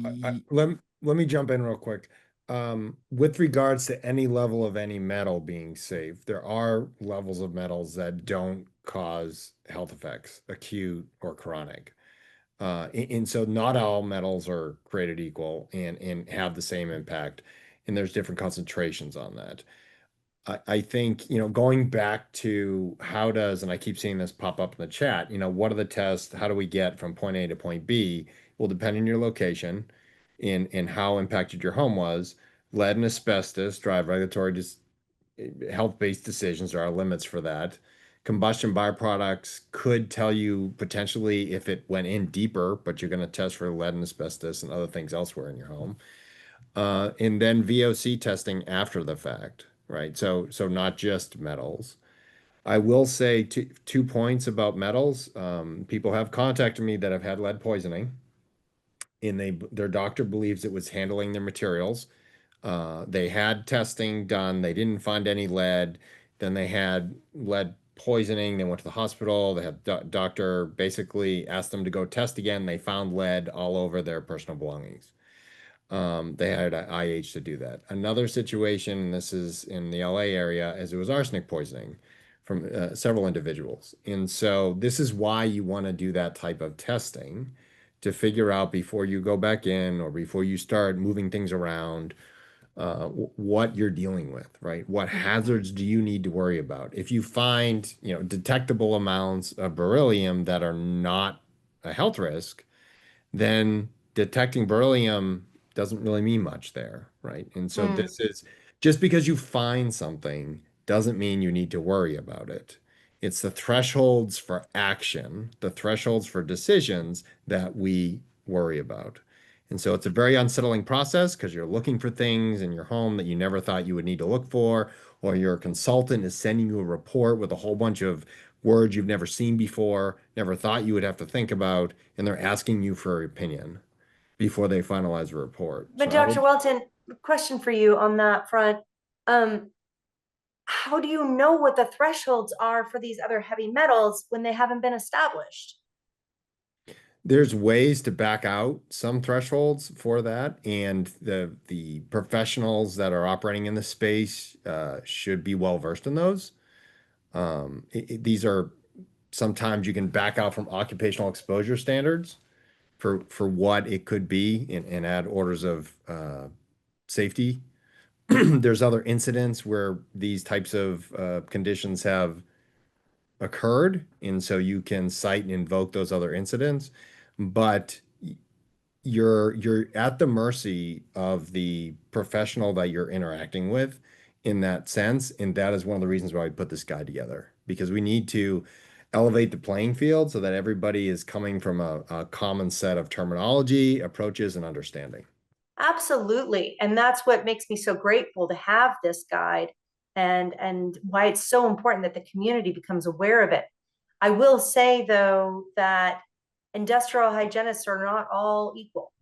let me jump in real quick. With regards to any level of any metal being safe, there are levels of metals that don't cause health effects, acute or chronic. And so not all metals are created equal and have the same impact. And there's different concentrations on that. I think, you know, going back to how does, and I keep seeing this pop up in the chat, you know, what are the tests? How do we get from point A to point B? Will depend on your location and how impacted your home was. Lead and asbestos drive regulatory health-based decisions. There are limits for that. Combustion byproducts could tell you potentially if it went in deeper, but you're going to test for lead and asbestos and other things elsewhere in your home. And then VOC testing after the fact, right? So not just metals. I will say two points about metals. People have contacted me that have had lead poisoning, and their doctor believes it was handling their materials. They had testing done. They didn't find any lead. Then they had lead poisoning. They went to the hospital. They had doctor basically asked them to go test again. They found lead all over their personal belongings. They hired an IH to do that. Another situation, and this is in the LA area, as it was arsenic poisoning from several individuals. And so this is why you want to do that type of testing to figure out before you go back in or before you start moving things around what you're dealing with, right? What hazards do you need to worry about? If you find, you know, detectable amounts of beryllium that are not a health risk, then detecting beryllium doesn't really mean much there, right? And so this is just because you find something doesn't mean you need to worry about it. It's the thresholds for action, the thresholds for decisions that we worry about. And so it's a very unsettling process because you're looking for things in your home that you never thought you would need to look for, or your consultant is sending you a report with a whole bunch of words you've never seen before, never thought you would have to think about, and they're asking you for your opinion before they finalize a report. But So I Dr. would, Whelton, question for you on that front. How do you know what the thresholds are for these other heavy metals when they haven't been established? there's ways to back out some thresholds for that, and the professionals that are operating in the space should be well versed in those. These are sometimes you can back out from occupational exposure standards for what it could be and add orders of safety. There's other incidents where these types of conditions have occurred, and so you can cite and invoke those other incidents, but you're at the mercy of the professional that you're interacting with in that sense, and that is one of the reasons why we put this guide together, because we need to elevate the playing field so that everybody is coming from a common set of terminology, approaches, and understanding. Absolutely. And that's what makes me so grateful to have this guide and why it's so important that the community becomes aware of it. I will say, though, that industrial hygienists are not all equal.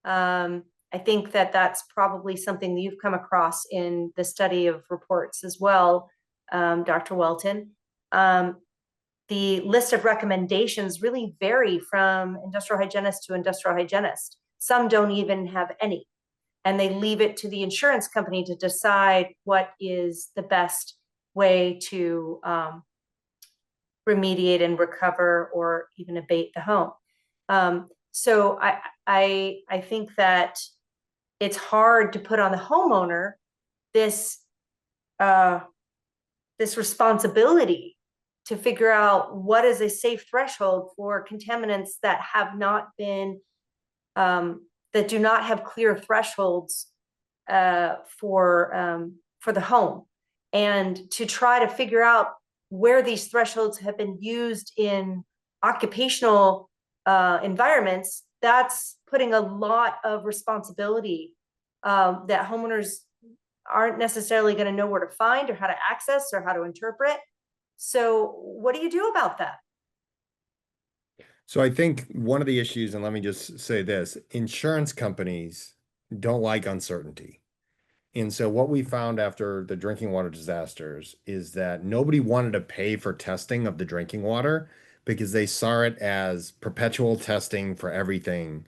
I think that that's probably something that you've come across in the study of reports as well, Dr. Whelton. The list of recommendations really vary from industrial hygienist to industrial hygienist. Some don't even have any, and they leave it to the insurance company to decide what is the best way to remediate and recover or even abate the home. So I think that it's hard to put on the homeowner this uh, this responsibility to figure out what is a safe threshold for contaminants that have not been that do not have clear thresholds for the home, and to try to figure out where these thresholds have been used in occupational environments. That's putting a lot of responsibility that homeowners aren't necessarily going to know where to find or how to access or how to interpret. So what do you do about that? So I think one of the issues, and let me just say this, insurance companies don't like uncertainty. And so what we found after the drinking water disasters is that nobody wanted to pay for testing of the drinking water because they saw it as perpetual testing for everything,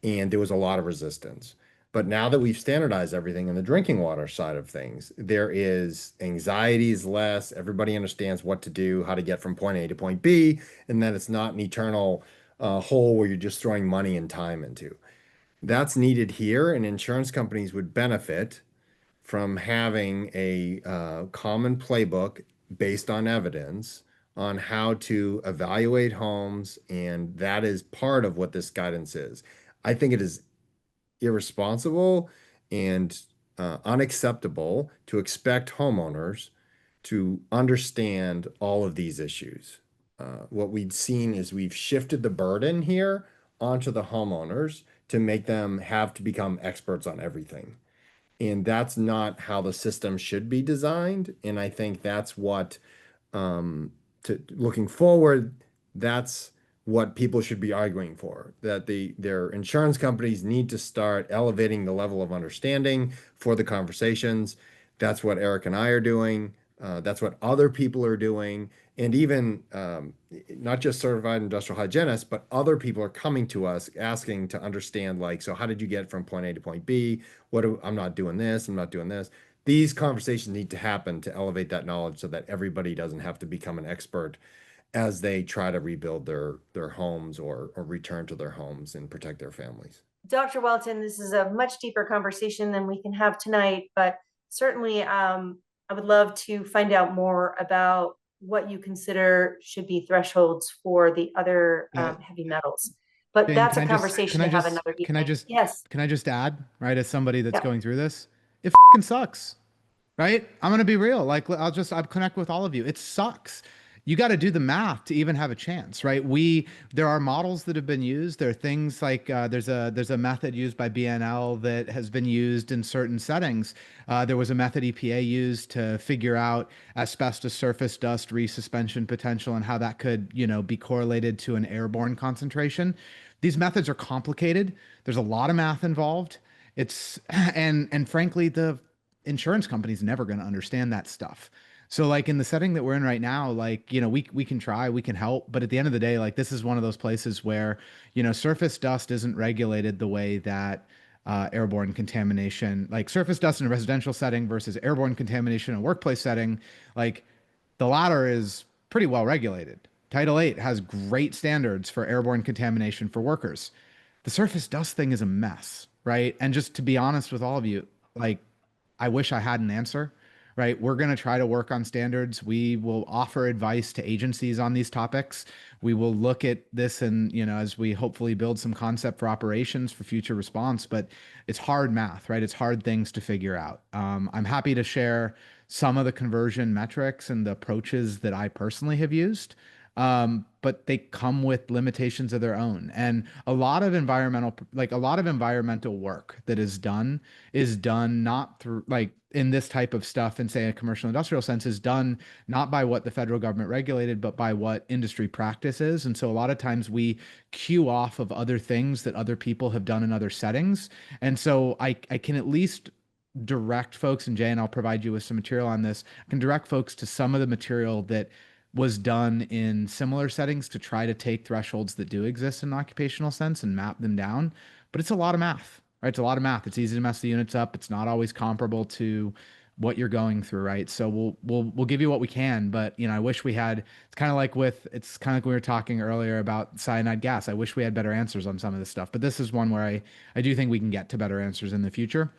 and there was a lot of resistance. But now that we've standardized everything in the drinking water side of things, there is anxiety is less. Everybody understands what to do, how to get from point A to point B, and then it's not an eternal hole where you're just throwing money and time into. That's needed here, and insurance companies would benefit from having a common playbook based on evidence on how to evaluate homes, and that is part of what this guidance is. I think it is irresponsible and unacceptable to expect homeowners to understand all of these issues. What we've seen is we've shifted the burden here onto the homeowners to make them have to become experts on everything. And that's not how the system should be designed. And I think that's what, looking forward, that's what people should be arguing for, that their insurance companies need to start elevating the level of understanding for the conversations. That's what Eric and I are doing. That's what other people are doing. And even not just certified industrial hygienists, but other people are coming to us asking to understand, like, so how did you get from point A to point B? I'm not doing this, I'm not doing this. These conversations need to happen to elevate that knowledge so that everybody doesn't have to become an expert as they try to rebuild their homes or return to their homes and protect their families. Dr. Whelton, this is a much deeper conversation than we can have tonight, but certainly I would love to find out more about what you consider should be thresholds for the other heavy metals. But Jane, that's a conversation to have another evening. Yes. Can I just add, right, as somebody that's Yep. going through this, it fucking sucks, right? I'm gonna be real. Like, I'll connect with all of you. It sucks. You got to do the math to even have a chance, right? There are models that have been used. There are things like there's a method used by BNL that has been used in certain settings. There was a method EPA used to figure out asbestos surface dust resuspension potential and how that could, be correlated to an airborne concentration. These methods are complicated. There's a lot of math involved. It's and frankly, the insurance company's never going to understand that stuff. So like in the setting that we're in right now, like, we can try, we can help, but at the end of the day, like this is one of those places where, surface dust isn't regulated the way that airborne contamination, like surface dust in a residential setting versus airborne contamination in a workplace setting, like the latter is pretty well regulated. Title 8 has great standards for airborne contamination for workers. The surface dust thing is a mess, right? And just to be honest with all of you, like I wish I had an answer, right? We're going to try to work on standards. We will offer advice to agencies on these topics. We will look at this and, as we hopefully build some concept for operations for future response, but it's hard math, right? It's hard things to figure out. I'm happy to share some of the conversion metrics and the approaches that I personally have used. But they come with limitations of their own. And a lot of environmental work that is done not through like in this type of stuff and say a commercial industrial sense is done not by what the federal government regulated, but by what industry practice is. And so a lot of times we cue off of other things that other people have done in other settings. And so I can at least direct folks, and Jay, and I'll provide you with some material on this. I can direct folks to some of the material that was done in similar settings to try to take thresholds that do exist in an occupational sense and map them down. But it's a lot of math, right? It's a lot of math. It's easy to mess the units up. It's not always comparable to what you're going through, right? So we'll give you what we can, but I wish we had. It's kind of like we were talking earlier about cyanide gas. I wish we had better answers on some of this stuff, but this is one where I do think we can get to better answers in the future.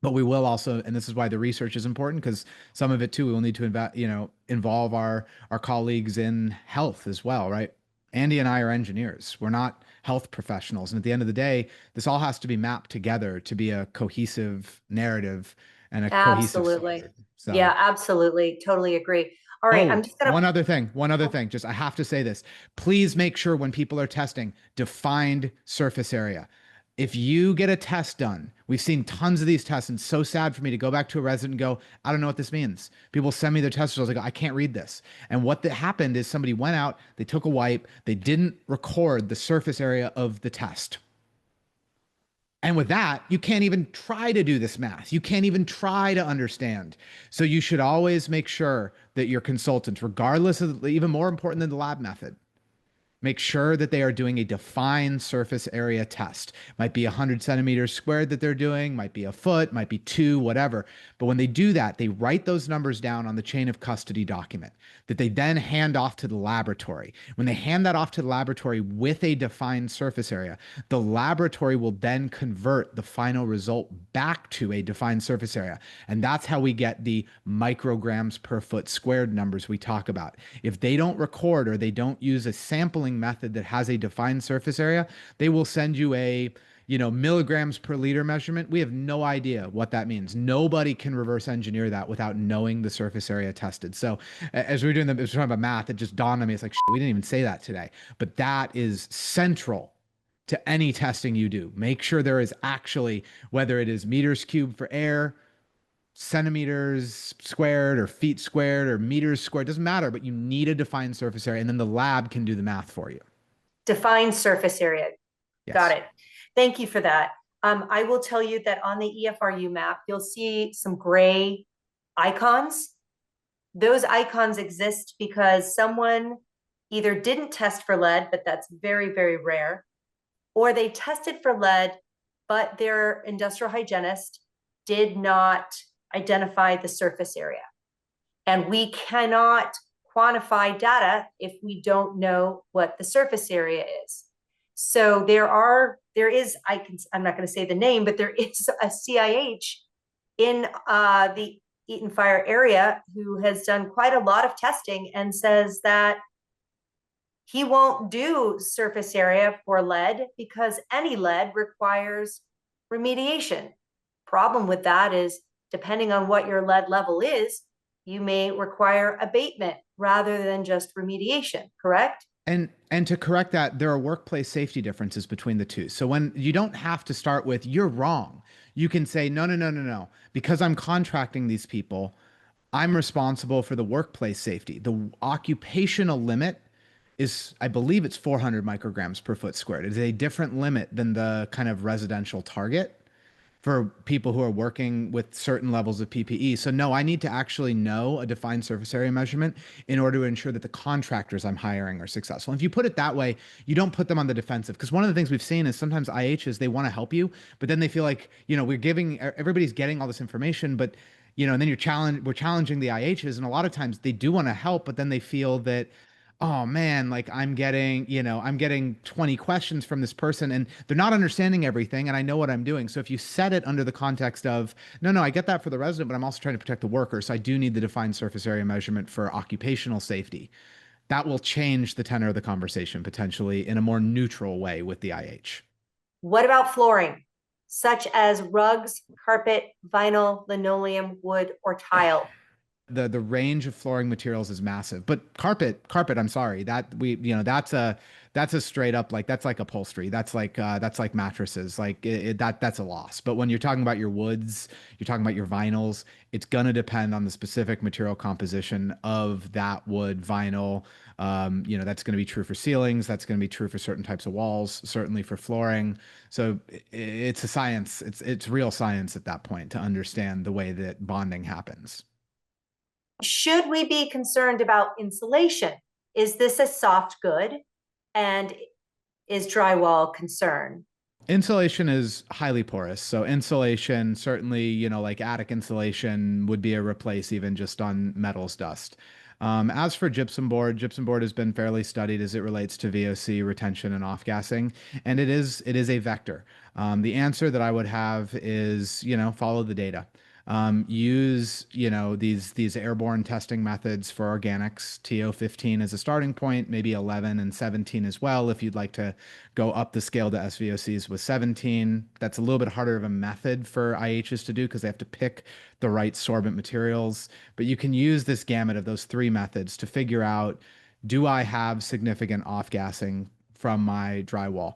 But we will also, and this is why the research is important, because some of it too, we will need to involve our colleagues in health as well, right? Andy and I are engineers. We're not health professionals. And at the end of the day, this all has to be mapped together to be a cohesive narrative and a cohesive Absolutely. standard. So, Yeah, absolutely. Totally agree. All right, I'm oh, just gonna. one other thing, just I have to say this. Please make sure when people are testing, defined surface area. If you get a test done, we've seen tons of these tests, and it's so sad for me to go back to a resident and go, I don't know what this means. People send me their test results. I go, I can't read this. And what happened is somebody went out, they took a wipe, they didn't record the surface area of the test. And with that, you can't even try to do this math. You can't even try to understand. So you should always make sure that your consultant, regardless of, even more important than the lab method, make sure that they are doing a defined surface area test. Might be 100 centimeters squared that they're doing, might be a foot, might be 2, whatever. But when they do that, they write those numbers down on the chain of custody document that they then hand off to the laboratory. When they hand that off to the laboratory with a defined surface area, the laboratory will then convert the final result back to a defined surface area. And that's how we get the micrograms per foot squared numbers we talk about. If they don't record or they don't use a sampling method that has a defined surface area, they will send you a milligrams per liter measurement. We have no idea what that means. Nobody can reverse engineer that without knowing the surface area tested. So as we were talking about math, it just dawned on me. It's like, we didn't even say that today, but that is central to any testing you do. Make sure there is actually, whether it is meters cubed for air, centimeters squared or feet squared or meters squared, doesn't matter, but you need a defined surface area, and then the lab can do the math for you. Defined surface area. Yes. Got it. Thank you for that. I will tell you that on the EFRU map, you'll see some gray icons. Those icons exist because someone either didn't test for lead, but that's very, very rare, or they tested for lead, but their industrial hygienist did not identify the surface area. And we cannot quantify data if we don't know what the surface area is. So I'm not going to say the name, but there is a CIH in the Eaton Fire area who has done quite a lot of testing and says that he won't do surface area for lead because any lead requires remediation. Problem with that is, depending on what your lead level is, you may require abatement rather than just remediation, correct? And to correct that, there are workplace safety differences between the two. So when you don't have to start with, you're wrong. You can say, no. Because I'm contracting these people, I'm responsible for the workplace safety. The occupational limit is, I believe it's 400 micrograms per foot squared. It is a different limit than the kind of residential target for people who are working with certain levels of PPE. So no, I need to actually know a defined surface area measurement in order to ensure that the contractors I'm hiring are successful. And if you put it that way, you don't put them on the defensive, because one of the things we've seen is sometimes IHs, they want to help you, but then they feel like, everybody's getting all this information, but and then we're challenging the IHs, and a lot of times they do want to help, but then they feel that, oh man, like I'm getting 20 questions from this person and they're not understanding everything, and I know what I'm doing. So if you set it under the context of, no, I get that for the resident, but I'm also trying to protect the worker. So I do need the defined surface area measurement for occupational safety. That will change the tenor of the conversation potentially in a more neutral way with the IH. What about flooring, such as rugs, carpet, vinyl, linoleum, wood, or tile? The range of flooring materials is massive, but carpet, I'm sorry, that's a straight up, like, that's like upholstery. That's like mattresses. Like that's a loss. But when you're talking about your woods, you're talking about your vinyls, it's going to depend on the specific material composition of that wood, vinyl. That's going to be true for ceilings. That's going to be true for certain types of walls, certainly for flooring. So it's a science. It's real science at that point to understand the way that bonding happens. Should we be concerned about insulation? Is this a soft good? And is drywall a concern? Insulation is highly porous. So insulation, certainly, like attic insulation would be a replace even just on metals dust. As for gypsum board has been fairly studied as it relates to VOC retention and off-gassing, and it is a vector. The answer that I would have is, follow the data. Use, these airborne testing methods for organics, TO15 as a starting point, maybe 11 and 17 as well. If you'd like to go up the scale to SVOCs with 17, that's a little bit harder of a method for IHs to do because they have to pick the right sorbent materials. But you can use this gamut of those three methods to figure out, do I have significant off-gassing from my drywall?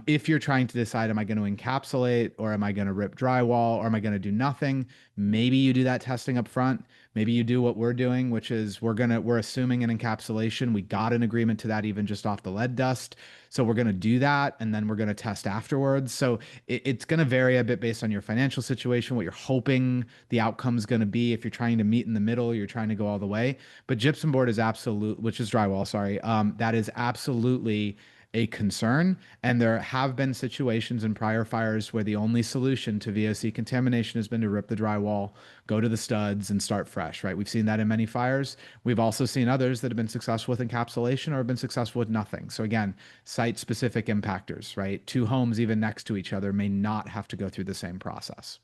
If you're trying to decide, am I going to encapsulate or am I going to rip drywall or am I going to do nothing? Maybe you do that testing up front. Maybe you do what we're doing, which is we're assuming an encapsulation. We got an agreement to that even just off the lead dust. So we're going to do that and then we're going to test afterwards. So it's going to vary a bit based on your financial situation, what you're hoping the outcome is going to be. If you're trying to meet in the middle, you're trying to go all the way. But gypsum board is absolute, which is drywall, sorry. That is absolutely a concern. And there have been situations in prior fires where the only solution to VOC contamination has been to rip the drywall, go to the studs, and start fresh, right? We've seen that in many fires. We've also seen others that have been successful with encapsulation or have been successful with nothing. So again, site-specific impactors, right? Two homes even next to each other may not have to go through the same process.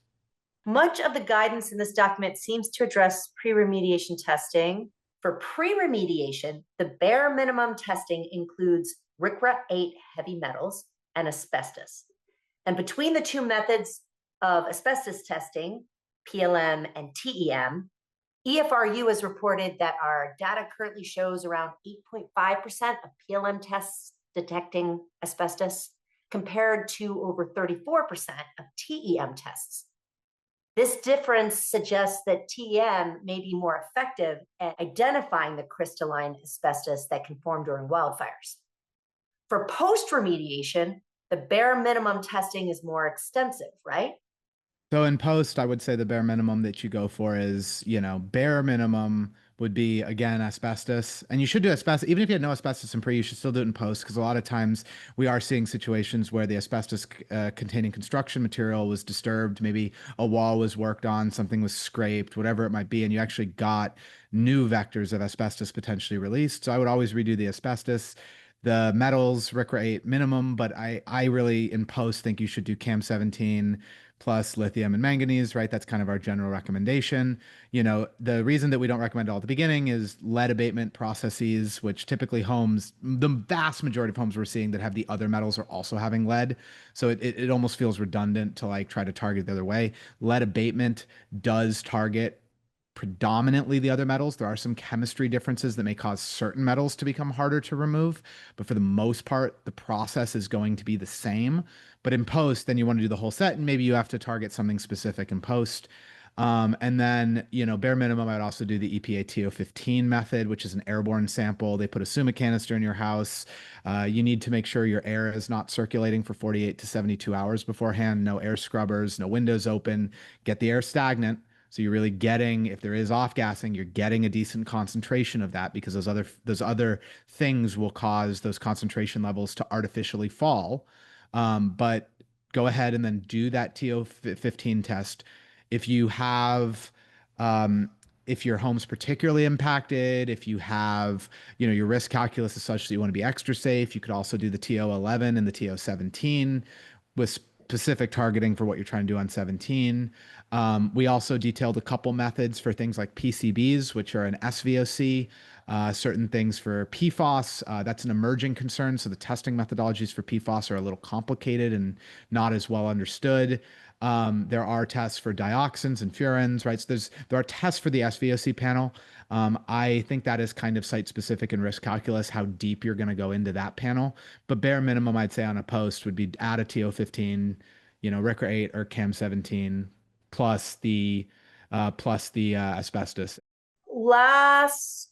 Much of the guidance in this document seems to address pre-remediation testing. For pre-remediation, the bare minimum testing includes RCRA 8 heavy metals and asbestos. And between the two methods of asbestos testing, PLM and TEM, EFRU has reported that our data currently shows around 8.5% of PLM tests detecting asbestos compared to over 34% of TEM tests. This difference suggests that TEM may be more effective at identifying the crystalline asbestos that can form during wildfires. For post-remediation, the bare minimum testing is more extensive, right? So in post, I would say the bare minimum that you go for is, bare minimum would be, again, asbestos. And you should do asbestos. Even if you had no asbestos in pre, you should still do it in post because a lot of times we are seeing situations where the asbestos containing construction material was disturbed. Maybe a wall was worked on, something was scraped, whatever it might be, and you actually got new vectors of asbestos potentially released. So I would always redo the asbestos. The metals, RCRA 8 minimum, but I really, in post, think you should do CAM 17 plus lithium and manganese, right? That's kind of our general recommendation. The reason that we don't recommend it all at the beginning is lead abatement processes, which typically homes, the vast majority of homes we're seeing that have the other metals are also having lead. So it almost feels redundant to like try to target the other way. Lead abatement does target predominantly the other metals. There are some chemistry differences that may cause certain metals to become harder to remove, but for the most part, the process is going to be the same. But in post, then you want to do the whole set, and maybe you have to target something specific in post. And then, bare minimum, I'd also do the EPA TO15 method, which is an airborne sample. They put a SUMA canister in your house. You need to make sure your air is not circulating for 48 to 72 hours beforehand. No air scrubbers, no windows open. Get the air stagnant. So you're really getting, if there is off-gassing, you're getting a decent concentration of that because those other things will cause those concentration levels to artificially fall. But go ahead and then do that TO15 test. If you have, if your home's particularly impacted, if you have, your risk calculus is such that you want to be extra safe, you could also do the TO11 and the TO17 with specific targeting for what you're trying to do on 17. We also detailed a couple methods for things like PCBs, which are an SVOC, certain things for PFAS. That's an emerging concern. So the testing methodologies for PFAS are a little complicated and not as well understood. There are tests for dioxins and furans, right? So there are tests for the SVOC panel. I think that is kind of site specific and risk calculus, how deep you're going to go into that panel. But bare minimum, I'd say on a post would be add a TO15, RCRA 8 or CAM 17 plus the asbestos. Last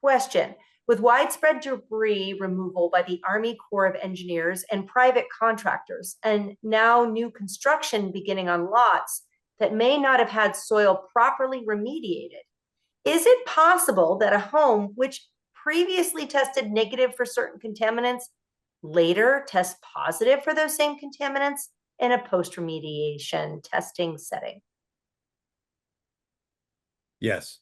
question. With widespread debris removal by the Army Corps of Engineers and private contractors, and now new construction beginning on lots that may not have had soil properly remediated, is it possible that a home which previously tested negative for certain contaminants later test positive for those same contaminants in a post-remediation testing setting? Yes,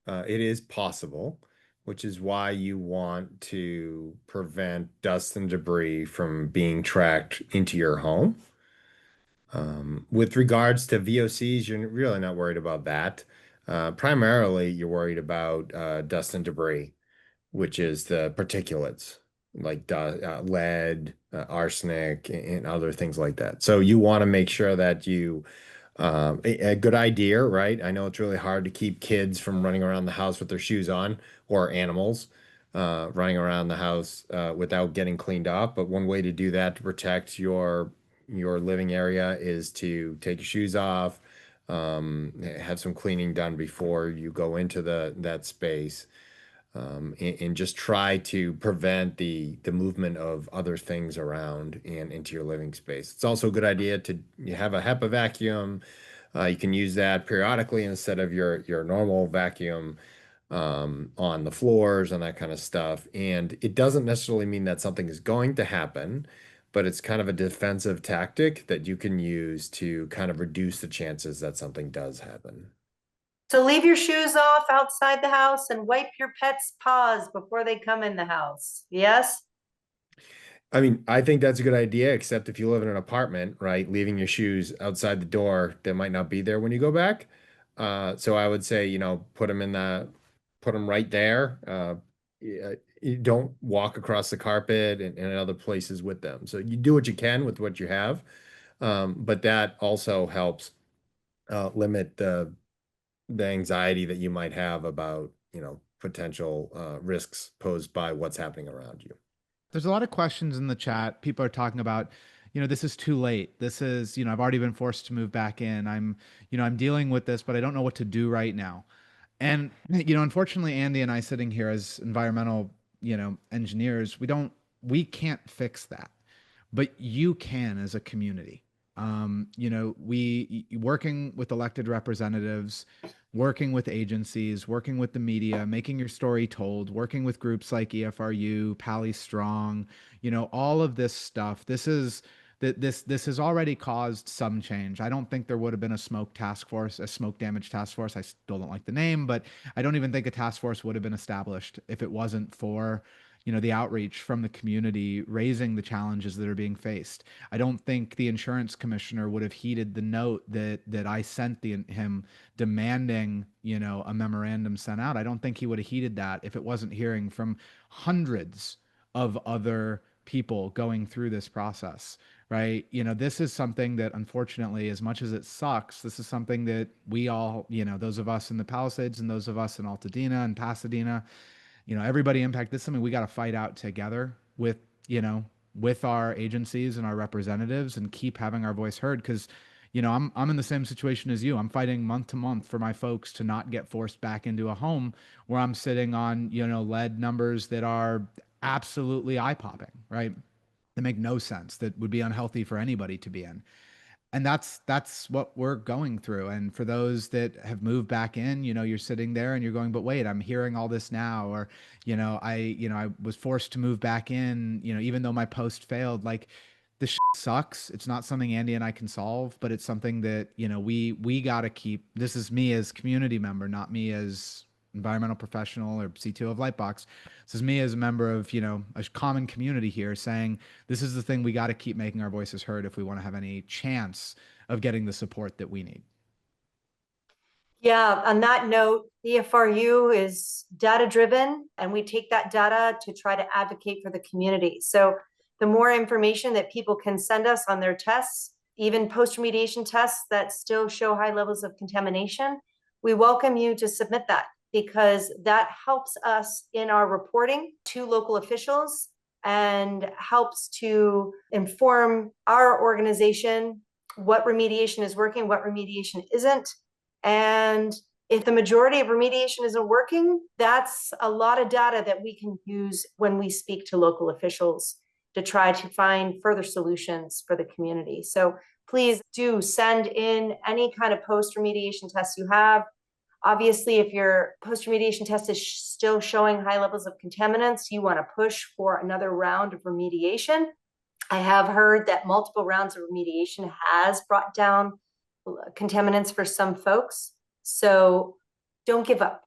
it is possible, which is why you want to prevent dust and debris from being tracked into your home. With regards to VOCs, you're really not worried about that. Primarily, you're worried about dust and debris, which is the particulates like lead, arsenic, and other things like that. So you want to make sure that a good idea, right? I know it's really hard to keep kids from running around the house with their shoes on, or animals running around the house without getting cleaned up. But one way to do that to protect your living area is to take your shoes off, have some cleaning done before you go into that space, and just try to prevent the movement of other things around and into your living space. It's also a good idea to have a HEPA vacuum. You can use that periodically instead of your normal vacuum on the floors and that kind of stuff. And it doesn't necessarily mean that something is going to happen, but it's kind of a defensive tactic that you can use to kind of reduce the chances that something does happen. So leave your shoes off outside the house and wipe your pet's paws before they come in the house. Yes? I mean, I think that's a good idea, except if you live in an apartment, right? Leaving your shoes outside the door, they might not be there when you go back. So I would say, put them right there. You don't walk across the carpet and other places with them. So you do what you can with what you have. But that also helps limit the anxiety that you might have about, potential risks posed by what's happening around you. There's a lot of questions in the chat. People are talking about, this is too late. This is, I've already been forced to move back in. I'm dealing with this, but I don't know what to do right now. And, unfortunately, Andy and I sitting here as environmental, engineers, we can't fix that, but you can as a community. We working with elected representatives, working with agencies, working with the media, making your story told, working with groups like EFRU, Pally Strong, all of this stuff. This has already caused some change. I don't think there would have been a smoke damage task force. I still don't like the name, but I don't even think a task force would have been established if it wasn't for the outreach from the community raising the challenges that are being faced. I don't think the insurance commissioner would have heeded the note that I sent him demanding, a memorandum sent out. I don't think he would have heeded that if it wasn't hearing from hundreds of other people going through this process, right? This is something that, unfortunately, as much as it sucks, this is something that we all, those of us in the Palisades and those of us in Altadena and Pasadena, everybody impacted. This is something we got to fight out together with our agencies and our representatives, and keep having our voice heard. Because, I'm in the same situation as you. I'm fighting month to month for my folks to not get forced back into a home where I'm sitting on, lead numbers that are absolutely eye-popping, right? That make no sense, that would be unhealthy for anybody to be in. And that's what we're going through. And for those that have moved back in, you're sitting there and you're going, but wait, I'm hearing all this now. Or, I was forced to move back in, even though my post failed. Like, this sucks. It's not something Andy and I can solve, but it's something that, we got to keep. This is me as community member, not me as environmental professional or CTO of Lightbox. This is me as a member of, a common community here, saying this is the thing we got to keep making our voices heard if we want to have any chance of getting the support that we need. Yeah, on that note, EFRU is data-driven, and we take that data to try to advocate for the community. So the more information that people can send us on their tests, even post-remediation tests that still show high levels of contamination, we welcome you to submit that, because that helps us in our reporting to local officials and helps to inform our organization what remediation is working, what remediation isn't. And if the majority of remediation isn't working, that's a lot of data that we can use when we speak to local officials to try to find further solutions for the community. So please do send in any kind of post-remediation tests you have. Obviously, if your post-remediation test is still showing high levels of contaminants, you want to push for another round of remediation. I have heard that multiple rounds of remediation has brought down contaminants for some folks. So don't give up.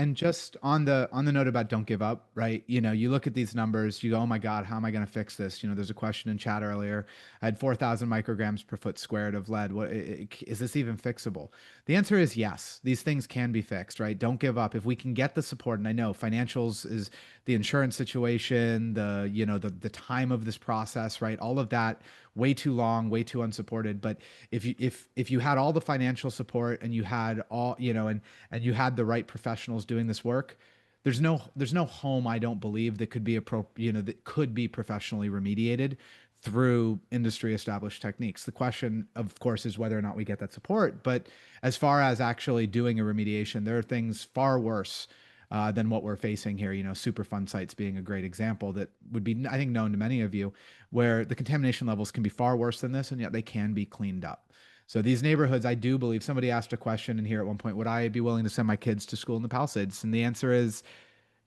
And just on the note about don't give up, right? You know, you look at these numbers, you go, oh my God, how am I going to fix this? You know, there's a question in chat earlier. I had 4,000 micrograms per foot squared of lead. What is this even fixable? The answer is yes. These things can be fixed, right? Don't give up. If we can get the support, and I know financials is the insurance situation, the time of this process, right? All of that, way too long, way too unsupported. But if you had all the financial support and you had all, and you had the right professionals doing this work, there's no home, I don't believe, that could be that could be professionally remediated through industry established techniques. The question, of course, is whether or not we get that support. But as far as actually doing a remediation, there are things far worse than what we're facing here. You know, Superfund sites being a great example that would be, I think, known to many of you, where the contamination levels can be far worse than this, and yet they can be cleaned up. So these neighborhoods, I do believe, somebody asked a question in here at one point, would I be willing to send my kids to school in the Palisades? And the answer is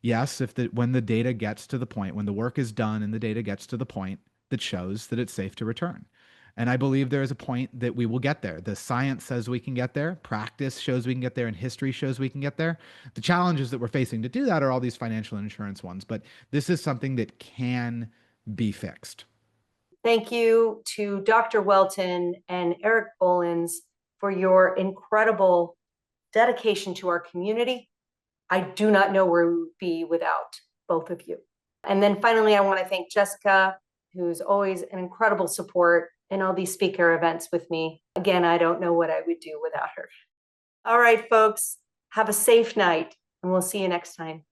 yes, when the data gets to the point, when the work is done and the data gets to the point that shows that it's safe to return. And I believe there is a point that we will get there. The science says we can get there. Practice shows we can get there, and history shows we can get there. The challenges that we're facing to do that are all these financial and insurance ones. But this is something that can be fixed. Thank you to Dr. Whelton and Eric Bollens for your incredible dedication to our community. I do not know where we would be without both of you. And then finally, I want to thank Jessica, who's always an incredible support in all these speaker events with me. Again, I don't know what I would do without her. All right, folks, have a safe night, and we'll see you next time.